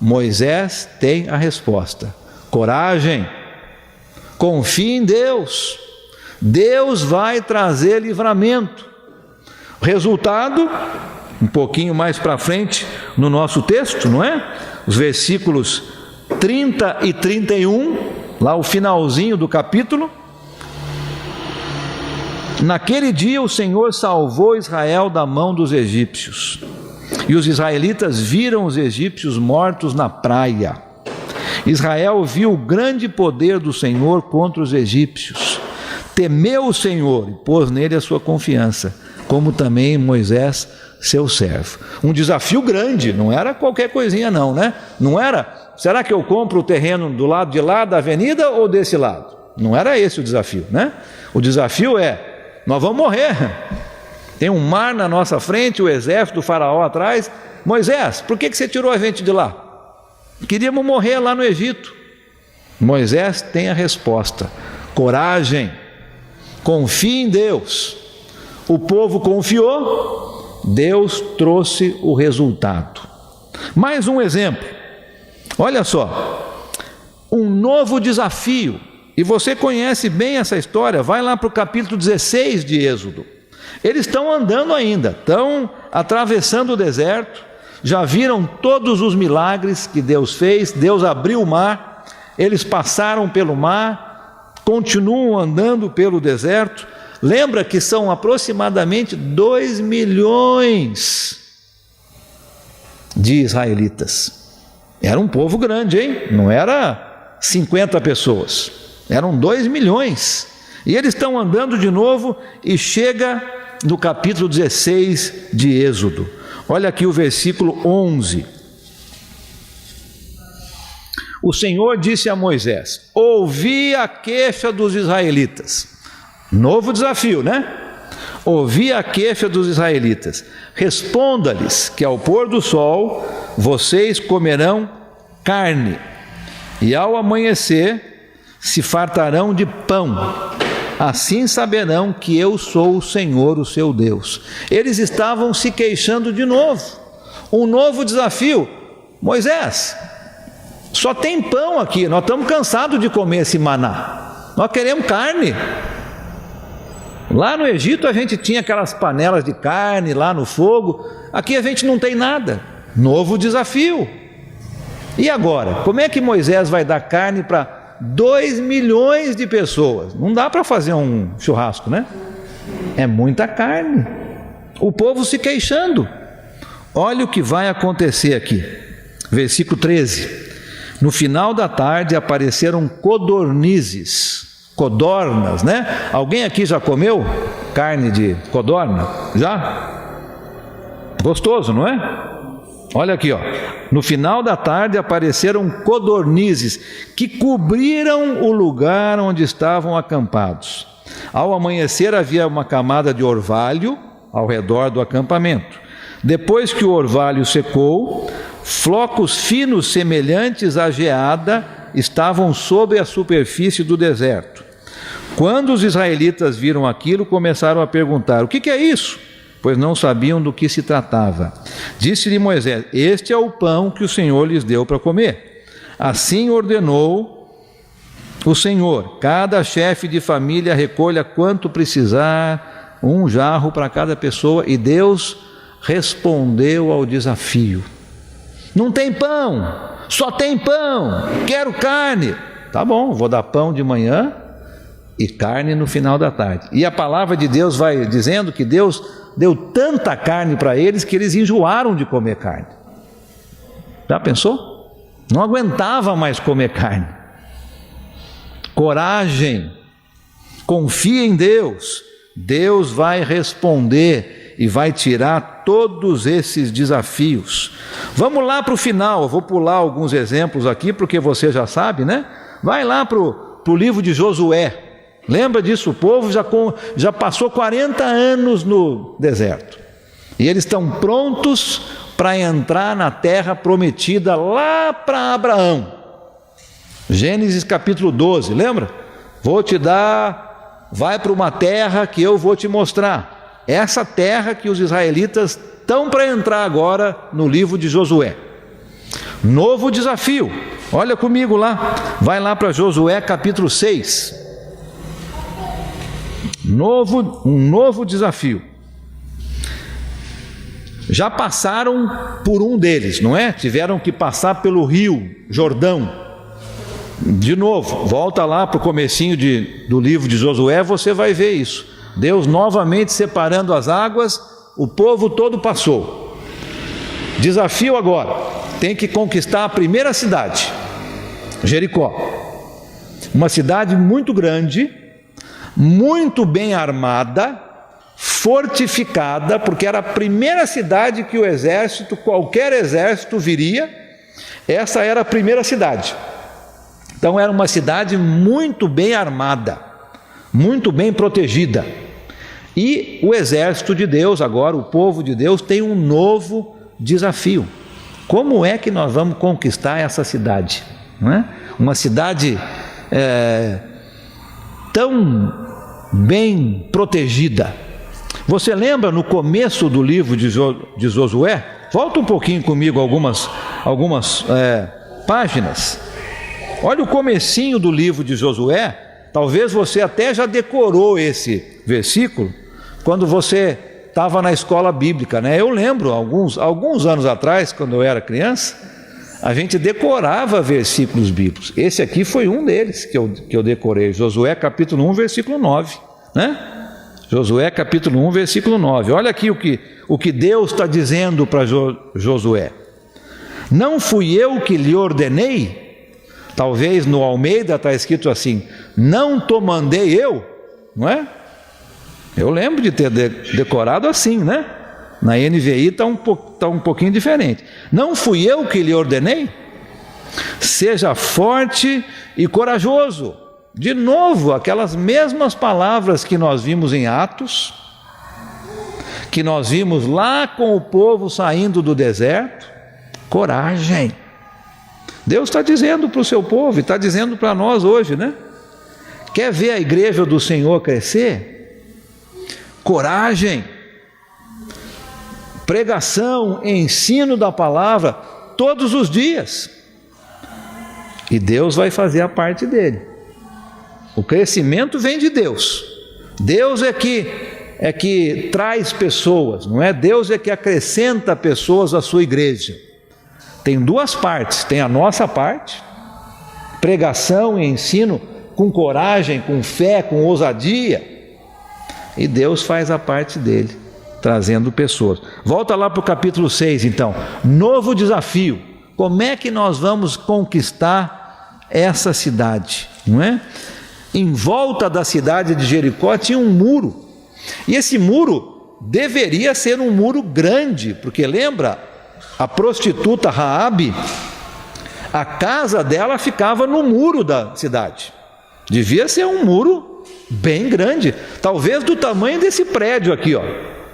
Moisés tem a resposta: coragem, confie em Deus, Deus vai trazer livramento. Resultado, um pouquinho mais para frente no nosso texto, não é? Os versículos 30 e 31, lá o finalzinho do capítulo. Naquele dia o Senhor salvou Israel da mão dos egípcios, e os israelitas viram os egípcios mortos na praia. Israel viu o grande poder do Senhor contra os egípcios, temeu o Senhor e pôs nele a sua confiança, como também Moisés, seu servo. Um desafio grande, não era qualquer coisinha não, né? Não era, será que eu compro o terreno do lado de lá da avenida ou desse lado? Não era esse o desafio, né? O desafio é: nós vamos morrer. Tem um mar na nossa frente, o exército do faraó atrás. Moisés, por que você tirou a gente de lá? Queríamos morrer lá no Egito. Moisés tem a resposta: coragem, confie em Deus. O povo confiou, Deus trouxe o resultado. Mais um exemplo, olha só, um novo desafio, e você conhece bem essa história, vai lá para o capítulo 16 de Êxodo. Eles estão andando ainda, estão atravessando o deserto, já viram todos os milagres que Deus fez, Deus abriu o mar, eles passaram pelo mar, continuam andando pelo deserto. Lembra que são aproximadamente 2 milhões de israelitas. Era um povo grande, hein? Não era 50 pessoas, eram 2 milhões. E eles estão andando de novo e chega no capítulo 16 de Êxodo. Olha aqui o versículo 11. O Senhor disse a Moisés: ouvi a queixa dos israelitas. Novo desafio, né? Ouvi a queixa dos israelitas. Responda-lhes que ao pôr do sol vocês comerão carne, e ao amanhecer se fartarão de pão. Assim saberão que eu sou o Senhor, o seu Deus. Eles estavam se queixando de novo. Um novo desafio. Moisés, só tem pão aqui, nós estamos cansados de comer esse maná. Nós queremos carne. Lá no Egito a gente tinha aquelas panelas de carne lá no fogo. Aqui a gente não tem nada. Novo desafio. E agora? Como é que Moisés vai dar carne para 2 milhões de pessoas? Não dá para fazer um churrasco, né? É muita carne. O povo se queixando. Olha o que vai acontecer aqui. Versículo 13. No final da tarde apareceram codornizes, codornas, né? Alguém aqui já comeu carne de codorna? Já? Gostoso, não é? Olha aqui, ó. No final da tarde apareceram codornizes que cobriram o lugar onde estavam acampados. Ao amanhecer havia uma camada de orvalho ao redor do acampamento. Depois que o orvalho secou, flocos finos semelhantes à geada estavam sobre a superfície do deserto. Quando os israelitas viram aquilo, começaram a perguntar: o que é isso? Pois não sabiam do que se tratava. Disse-lhe Moisés: este é o pão que o Senhor lhes deu para comer. Assim ordenou o Senhor: cada chefe de família recolha quanto precisar, 1 jarro para cada pessoa. E Deus respondeu ao desafio: não tem pão, só tem pão, quero carne. Tá bom, vou dar pão de manhã e carne no final da tarde. E a palavra de Deus vai dizendo que Deus deu tanta carne para eles que eles enjoaram de comer carne. Já pensou? Não aguentava mais comer carne. Coragem, confia em Deus. Deus vai responder e vai tirar todos esses desafios. Vamos lá para o final. Eu vou pular alguns exemplos aqui, porque você já sabe, né? Vai lá para o livro de Josué. Lembra disso? O povo já passou 40 anos no deserto. E eles estão prontos para entrar na terra prometida lá para Abraão. Gênesis capítulo 12, lembra? Vou te dar, vai para uma terra que eu vou te mostrar. Essa terra que os israelitas estão para entrar agora no livro de Josué. Novo desafio. Olha comigo lá. Vai lá para Josué capítulo 6. Um novo desafio. Já passaram por um deles, não é? Tiveram que passar pelo rio Jordão. De novo, volta lá para o comecinho do livro de Josué, você vai ver isso. Deus novamente separando as águas, o povo todo passou. Desafio agora, tem que conquistar a primeira cidade, Jericó. Uma cidade muito grande, muito bem armada, fortificada, porque era a primeira cidade que o exército, qualquer exército viria. Essa era a primeira cidade. Então era uma cidade muito bem armada, muito bem protegida. E o exército de Deus, agora o povo de Deus, tem um novo desafio. Como é que nós vamos conquistar essa cidade? Não é? Uma cidade tão bem protegida. Você lembra no começo do livro de Josué? Volta um pouquinho comigo algumas páginas. Olha o comecinho do livro de Josué. Talvez você até já decorou esse versículo quando você estava na escola bíblica, né? Eu lembro, alguns anos atrás, quando eu era criança, a gente decorava versículos bíblicos. Esse aqui foi um deles que eu decorei. Josué capítulo 1, versículo 9, né? Josué capítulo 1, versículo 9. Olha aqui o que Deus está dizendo para Josué. Não fui eu que lhe ordenei? Talvez no Almeida está escrito assim: não te mandei eu, não é? Eu lembro de ter decorado assim, né? Na NVI está um pouquinho diferente. Não fui eu que lhe ordenei? Seja forte e corajoso. De novo, aquelas mesmas palavras que nós vimos em Atos, que nós vimos lá com o povo saindo do deserto. Coragem. Deus está dizendo para o seu povo e está dizendo para nós hoje, né? Quer ver a igreja do Senhor crescer? Coragem. Pregação, ensino da palavra todos os dias. E Deus vai fazer a parte dele. crescimento vem de Deus. Deus é que traz pessoas, não é? Deus é que acrescenta pessoas à sua igreja. Tem duas partes, tem a nossa parte, pregação e ensino com coragem, com fé, com ousadia, e Deus faz a parte dele, trazendo pessoas. Volta lá para o capítulo 6 então, novo desafio. Como é que nós vamos conquistar essa cidade, não é? Em volta da cidade de Jericó tinha um muro, e esse muro deveria ser um muro grande, porque lembra, a prostituta Raabe, a casa dela ficava no muro da cidade, devia ser um muro bem grande, talvez do tamanho desse prédio aqui, ó.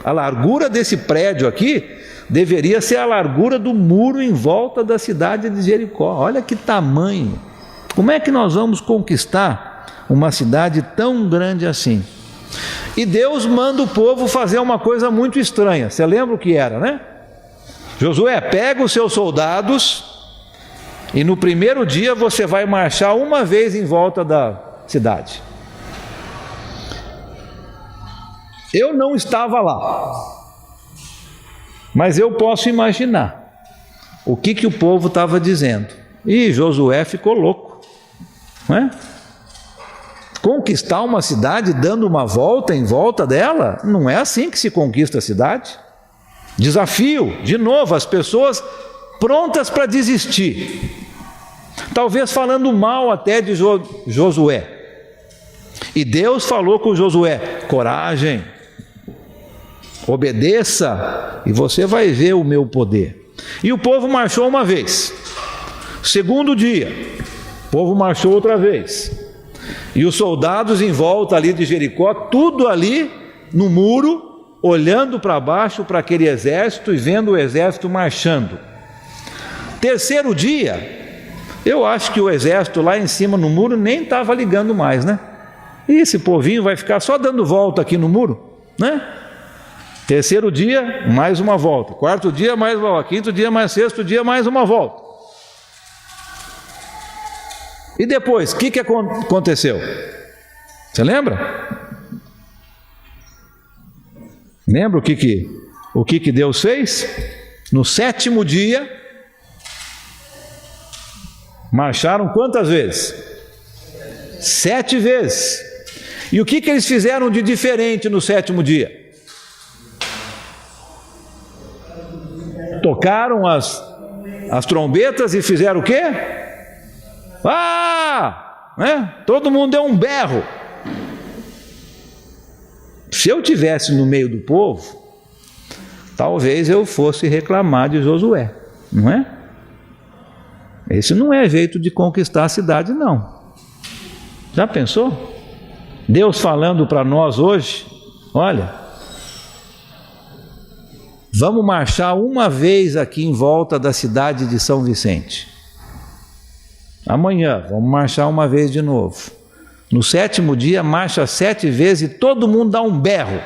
A largura desse prédio aqui deveria ser a largura do muro em volta da cidade de Jericó. Olha que tamanho! Como é que nós vamos conquistar uma cidade tão grande assim? E Deus manda o povo fazer uma coisa muito estranha. Você lembra o que era, né? Josué, pega os seus soldados e no primeiro dia você vai marchar uma vez em volta da cidade. Eu não estava lá, mas eu posso imaginar o que o povo estava dizendo. E Josué ficou louco, não é? Conquistar uma cidade dando uma volta em volta dela, não é assim que se conquista a cidade. Desafio, de novo, as pessoas prontas para desistir, talvez falando mal até de Josué. E Deus falou com Josué: coragem, obedeça e você vai ver o meu poder. E o povo marchou uma vez. Segundo dia, o povo marchou outra vez. E os soldados em volta ali de Jericó, tudo ali no muro, olhando para baixo para aquele exército e vendo o exército marchando. Terceiro dia, eu acho que o exército lá em cima no muro nem estava ligando mais, né? E esse povinho vai ficar só dando volta aqui no muro, né? Terceiro dia, mais uma volta. Quarto dia, mais uma volta. Quinto dia, mais sexto dia, mais uma volta. E depois, o que aconteceu? Você lembra? Lembra o que Deus fez? No sétimo dia, marcharam quantas vezes? 7 vezes. E o que eles fizeram de diferente no sétimo dia? Tocaram as trombetas e fizeram o quê? Né? Todo mundo deu um berro. Se eu tivesse no meio do povo, talvez eu fosse reclamar de Josué, não é? Esse não é jeito de conquistar a cidade, não. Já pensou? Deus falando para nós hoje: olha, vamos marchar uma vez aqui em volta da cidade de São Vicente. Amanhã vamos marchar uma vez de novo. No sétimo dia marcha 7 vezes e todo mundo dá um berro.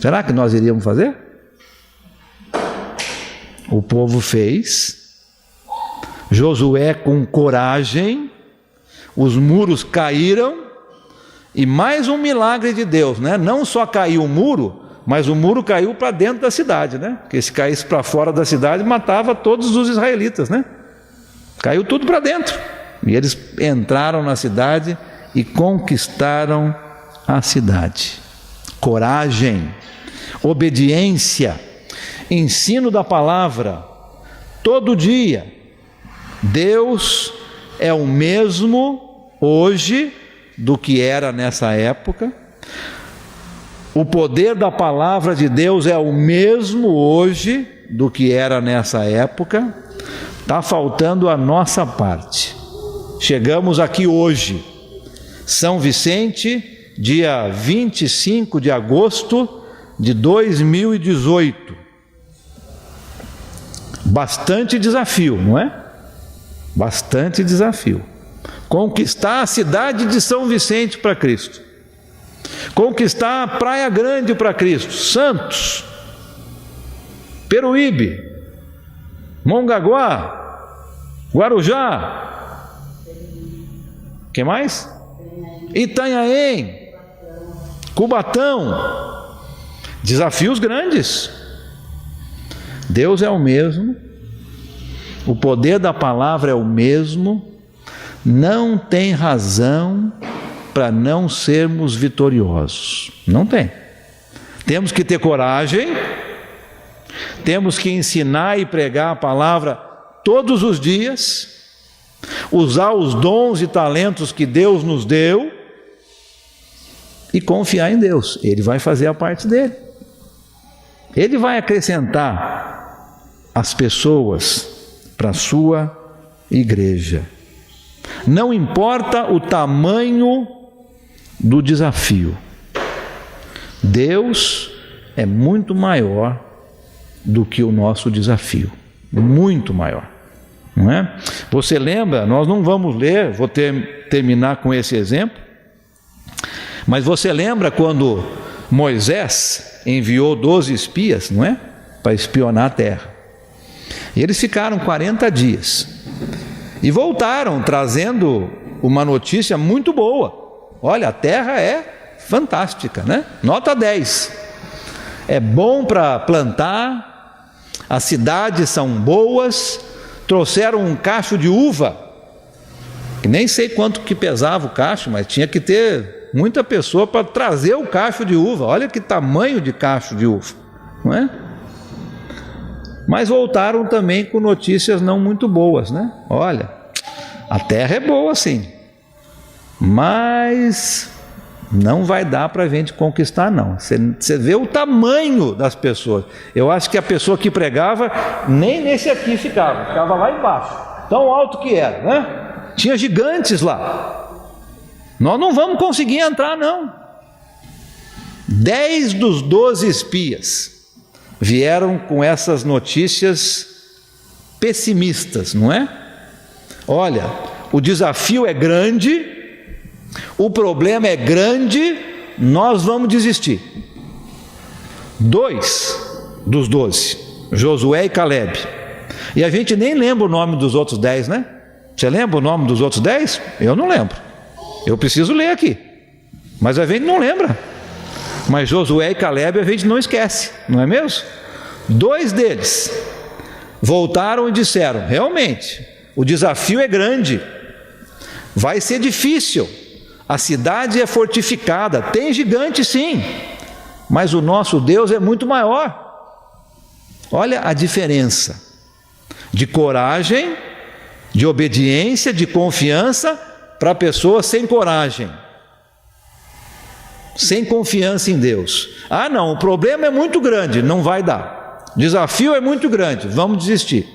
Será que nós iríamos fazer? O povo fez. Josué com coragem, os muros caíram, e mais um milagre de Deus, né? Não só caiu o muro, mas o muro caiu para dentro da cidade, né? Porque se caísse para fora da cidade, matava todos os israelitas, né? Caiu tudo para dentro. E eles entraram na cidade e conquistaram a cidade. Coragem, obediência, ensino da palavra, todo dia. Deus é o mesmo hoje do que era nessa época. O poder da palavra de Deus é o mesmo hoje do que era nessa época. Está faltando a nossa parte. Chegamos aqui hoje, São Vicente, dia 25 de agosto de 2018. Bastante desafio, não é? Bastante desafio. Conquistar a cidade de São Vicente para Cristo. Conquistar a Praia Grande para Cristo. Santos, Peruíbe, Mongaguá, Guarujá. Que mais? Itanhaém, Cubatão, desafios grandes. Deus é o mesmo, o poder da palavra é o mesmo, não tem razão para não sermos vitoriosos, não tem. Temos que ter coragem, temos que ensinar e pregar a palavra todos os dias, usar os dons e talentos que Deus nos deu e confiar em Deus. Ele vai fazer a parte dele. Ele vai acrescentar as pessoas para a sua igreja. Não importa o tamanho do desafio. Deus é muito maior do que o nosso desafio. Muito maior. Não é? Você lembra, nós não vamos ler, vou terminar com esse exemplo, mas você lembra quando Moisés enviou 12 espias, não é? Para espionar a terra. E eles ficaram 40 dias. E voltaram trazendo uma notícia muito boa. Olha, a terra é fantástica, né? Nota 10. É bom para plantar, as cidades são boas, trouxeram um cacho de uva, que nem sei quanto que pesava o cacho, mas tinha que ter muita pessoa para trazer o cacho de uva. Olha que tamanho de cacho de uva, não é? Mas voltaram também com notícias não muito boas, né? Olha, a terra é boa sim, mas não vai dar para a gente conquistar não. Você vê o tamanho das pessoas. Eu acho que a pessoa que pregava nem nesse aqui ficava lá embaixo, tão alto que era, né? Tinha gigantes lá. Nós não vamos conseguir entrar não. 10 dos 12 espias vieram com essas notícias pessimistas, não é? Olha, o desafio é grande, o problema é grande, nós vamos desistir. 2 dos 12, Josué e Caleb. E a gente nem lembra o nome dos outros 10, né? Você lembra o nome dos outros 10? Eu não lembro. Eu preciso ler aqui. Mas a gente não lembra. Mas Josué e Caleb a gente não esquece, não é mesmo? 2 deles voltaram e disseram: realmente, o desafio é grande, vai ser difícil, a cidade é fortificada, tem gigante sim, mas o nosso Deus é muito maior. Olha a diferença de coragem, de obediência, de confiança para pessoas sem coragem, sem confiança em Deus. Ah não, o problema é muito grande, não vai dar, o desafio é muito grande, vamos desistir.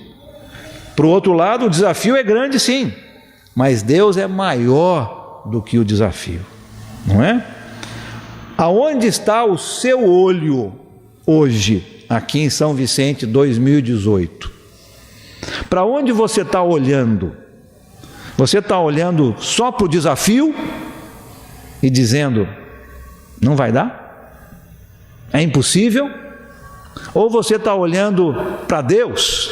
Para o outro lado, o desafio é grande sim, mas Deus é maior do que o desafio, não é? Aonde está o seu olho hoje, aqui em São Vicente 2018? Para onde você está olhando? Você está olhando só para o desafio e dizendo: não vai dar? É impossível? Ou você está olhando para Deus,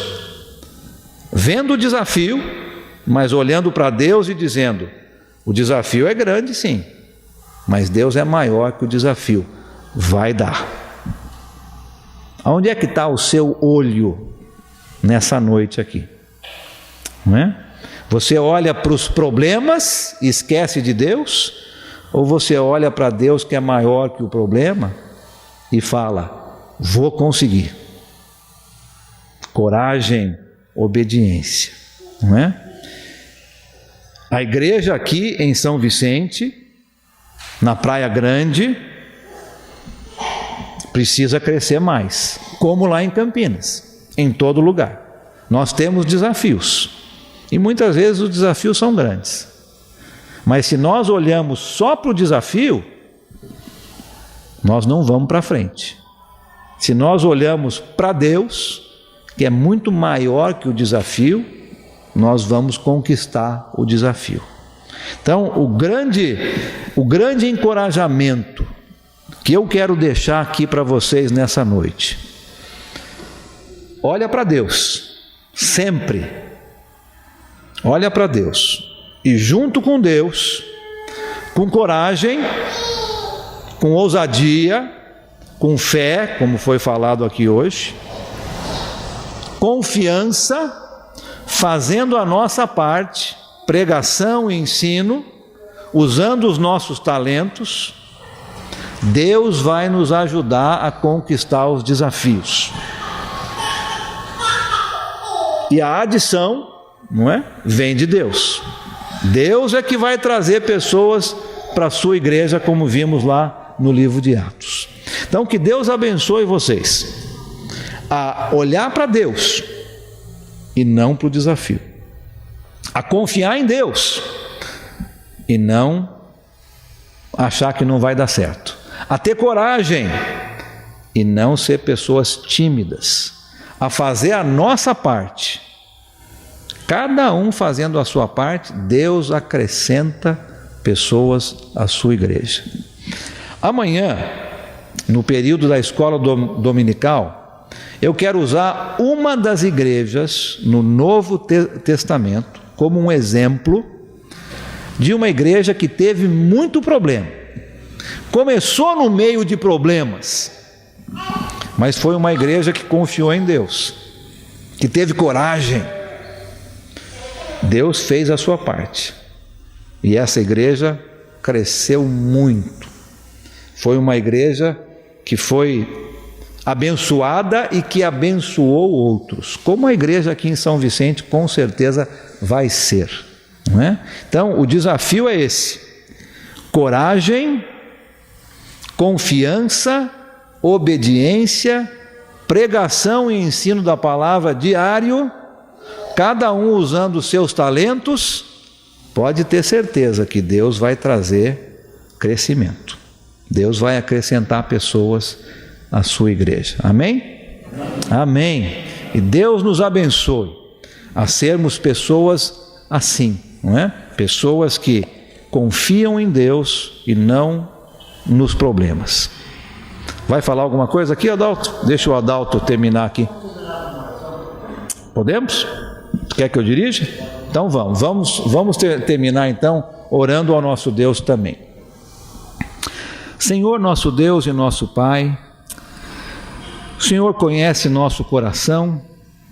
vendo o desafio, mas olhando para Deus e dizendo: o desafio é grande sim, mas Deus é maior que o desafio, vai dar. Aonde é que está o seu olho nessa noite aqui? Não é? Você olha para os problemas e esquece de Deus? Ou você olha para Deus que é maior que o problema e fala: vou conseguir? Coragem, obediência, não é? A igreja aqui em São Vicente, na Praia Grande, precisa crescer mais, como lá em Campinas, em todo lugar. Nós temos desafios, e muitas vezes os desafios são grandes. Mas se nós olhamos só para o desafio, nós não vamos para frente. Se nós olhamos para Deus, que é muito maior que o desafio, nós vamos conquistar o desafio. Então, o grande encorajamento que eu quero deixar aqui para vocês nessa noite: olha para Deus, sempre. Olha para Deus, e junto com Deus, com coragem, com ousadia, com fé, como foi falado aqui hoje, confiança, fazendo a nossa parte, pregação e ensino, usando os nossos talentos, Deus vai nos ajudar a conquistar os desafios. E a adição, não é? Vem de Deus. Deus é que vai trazer pessoas para a sua igreja, como vimos lá no livro de Atos. Então, que Deus abençoe vocês a olhar para Deus e não para o desafio, a confiar em Deus e não achar que não vai dar certo, a ter coragem e não ser pessoas tímidas, a fazer a nossa parte. Cada um fazendo a sua parte, Deus acrescenta pessoas à sua igreja. Amanhã, no período da escola dominical, eu quero usar uma das igrejas no Novo Testamento como um exemplo de uma igreja que teve muito problema. Começou no meio de problemas, mas foi uma igreja que confiou em Deus, que teve coragem. Deus fez a sua parte e essa igreja cresceu muito. Foi uma igreja que foi abençoada e que abençoou outros, como a igreja aqui em São Vicente com certeza vai ser, não é? Então o desafio é esse: coragem, confiança, obediência, pregação e ensino da palavra diário, cada um usando os seus talentos. Pode ter certeza que Deus vai trazer crescimento, Deus vai acrescentar pessoas à sua igreja. Amém? Amém. E Deus nos abençoe a sermos pessoas assim, não é? Pessoas que confiam em Deus e não nos problemas. Vai falar alguma coisa aqui, Adalto? Deixa o Adalto terminar aqui. Podemos? Quer que eu dirija? Então vamos terminar então orando ao nosso Deus também. Senhor, nosso Deus e nosso Pai, o Senhor conhece nosso coração,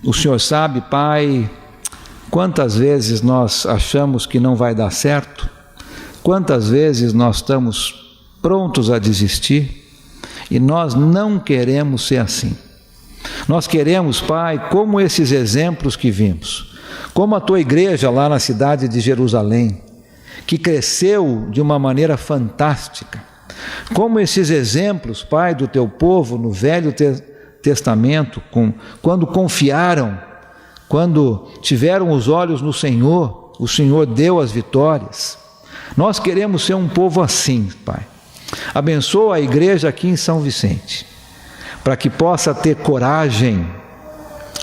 o Senhor sabe, Pai, quantas vezes nós achamos que não vai dar certo, quantas vezes nós estamos prontos a desistir, e nós não queremos ser assim. Nós queremos, Pai, como esses exemplos que vimos, como a Tua igreja lá na cidade de Jerusalém, que cresceu de uma maneira fantástica, como esses exemplos, Pai, do Teu povo no Velho Testamento, quando confiaram, quando tiveram os olhos no Senhor, o Senhor deu as vitórias. Nós queremos ser um povo assim, Pai. Abençoa a igreja aqui em São Vicente, para que possa ter coragem,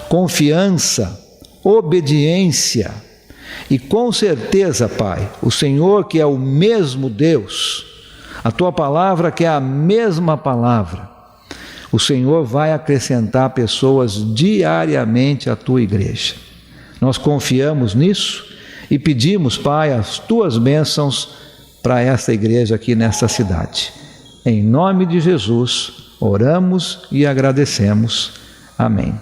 confiança, obediência e com certeza, Pai, o Senhor que é o mesmo Deus, a Tua palavra que é a mesma palavra, o Senhor vai acrescentar pessoas diariamente à Tua igreja. Nós confiamos nisso e pedimos, Pai, as Tuas bênçãos para esta igreja aqui nesta cidade. Em nome de Jesus, oramos e agradecemos. Amém.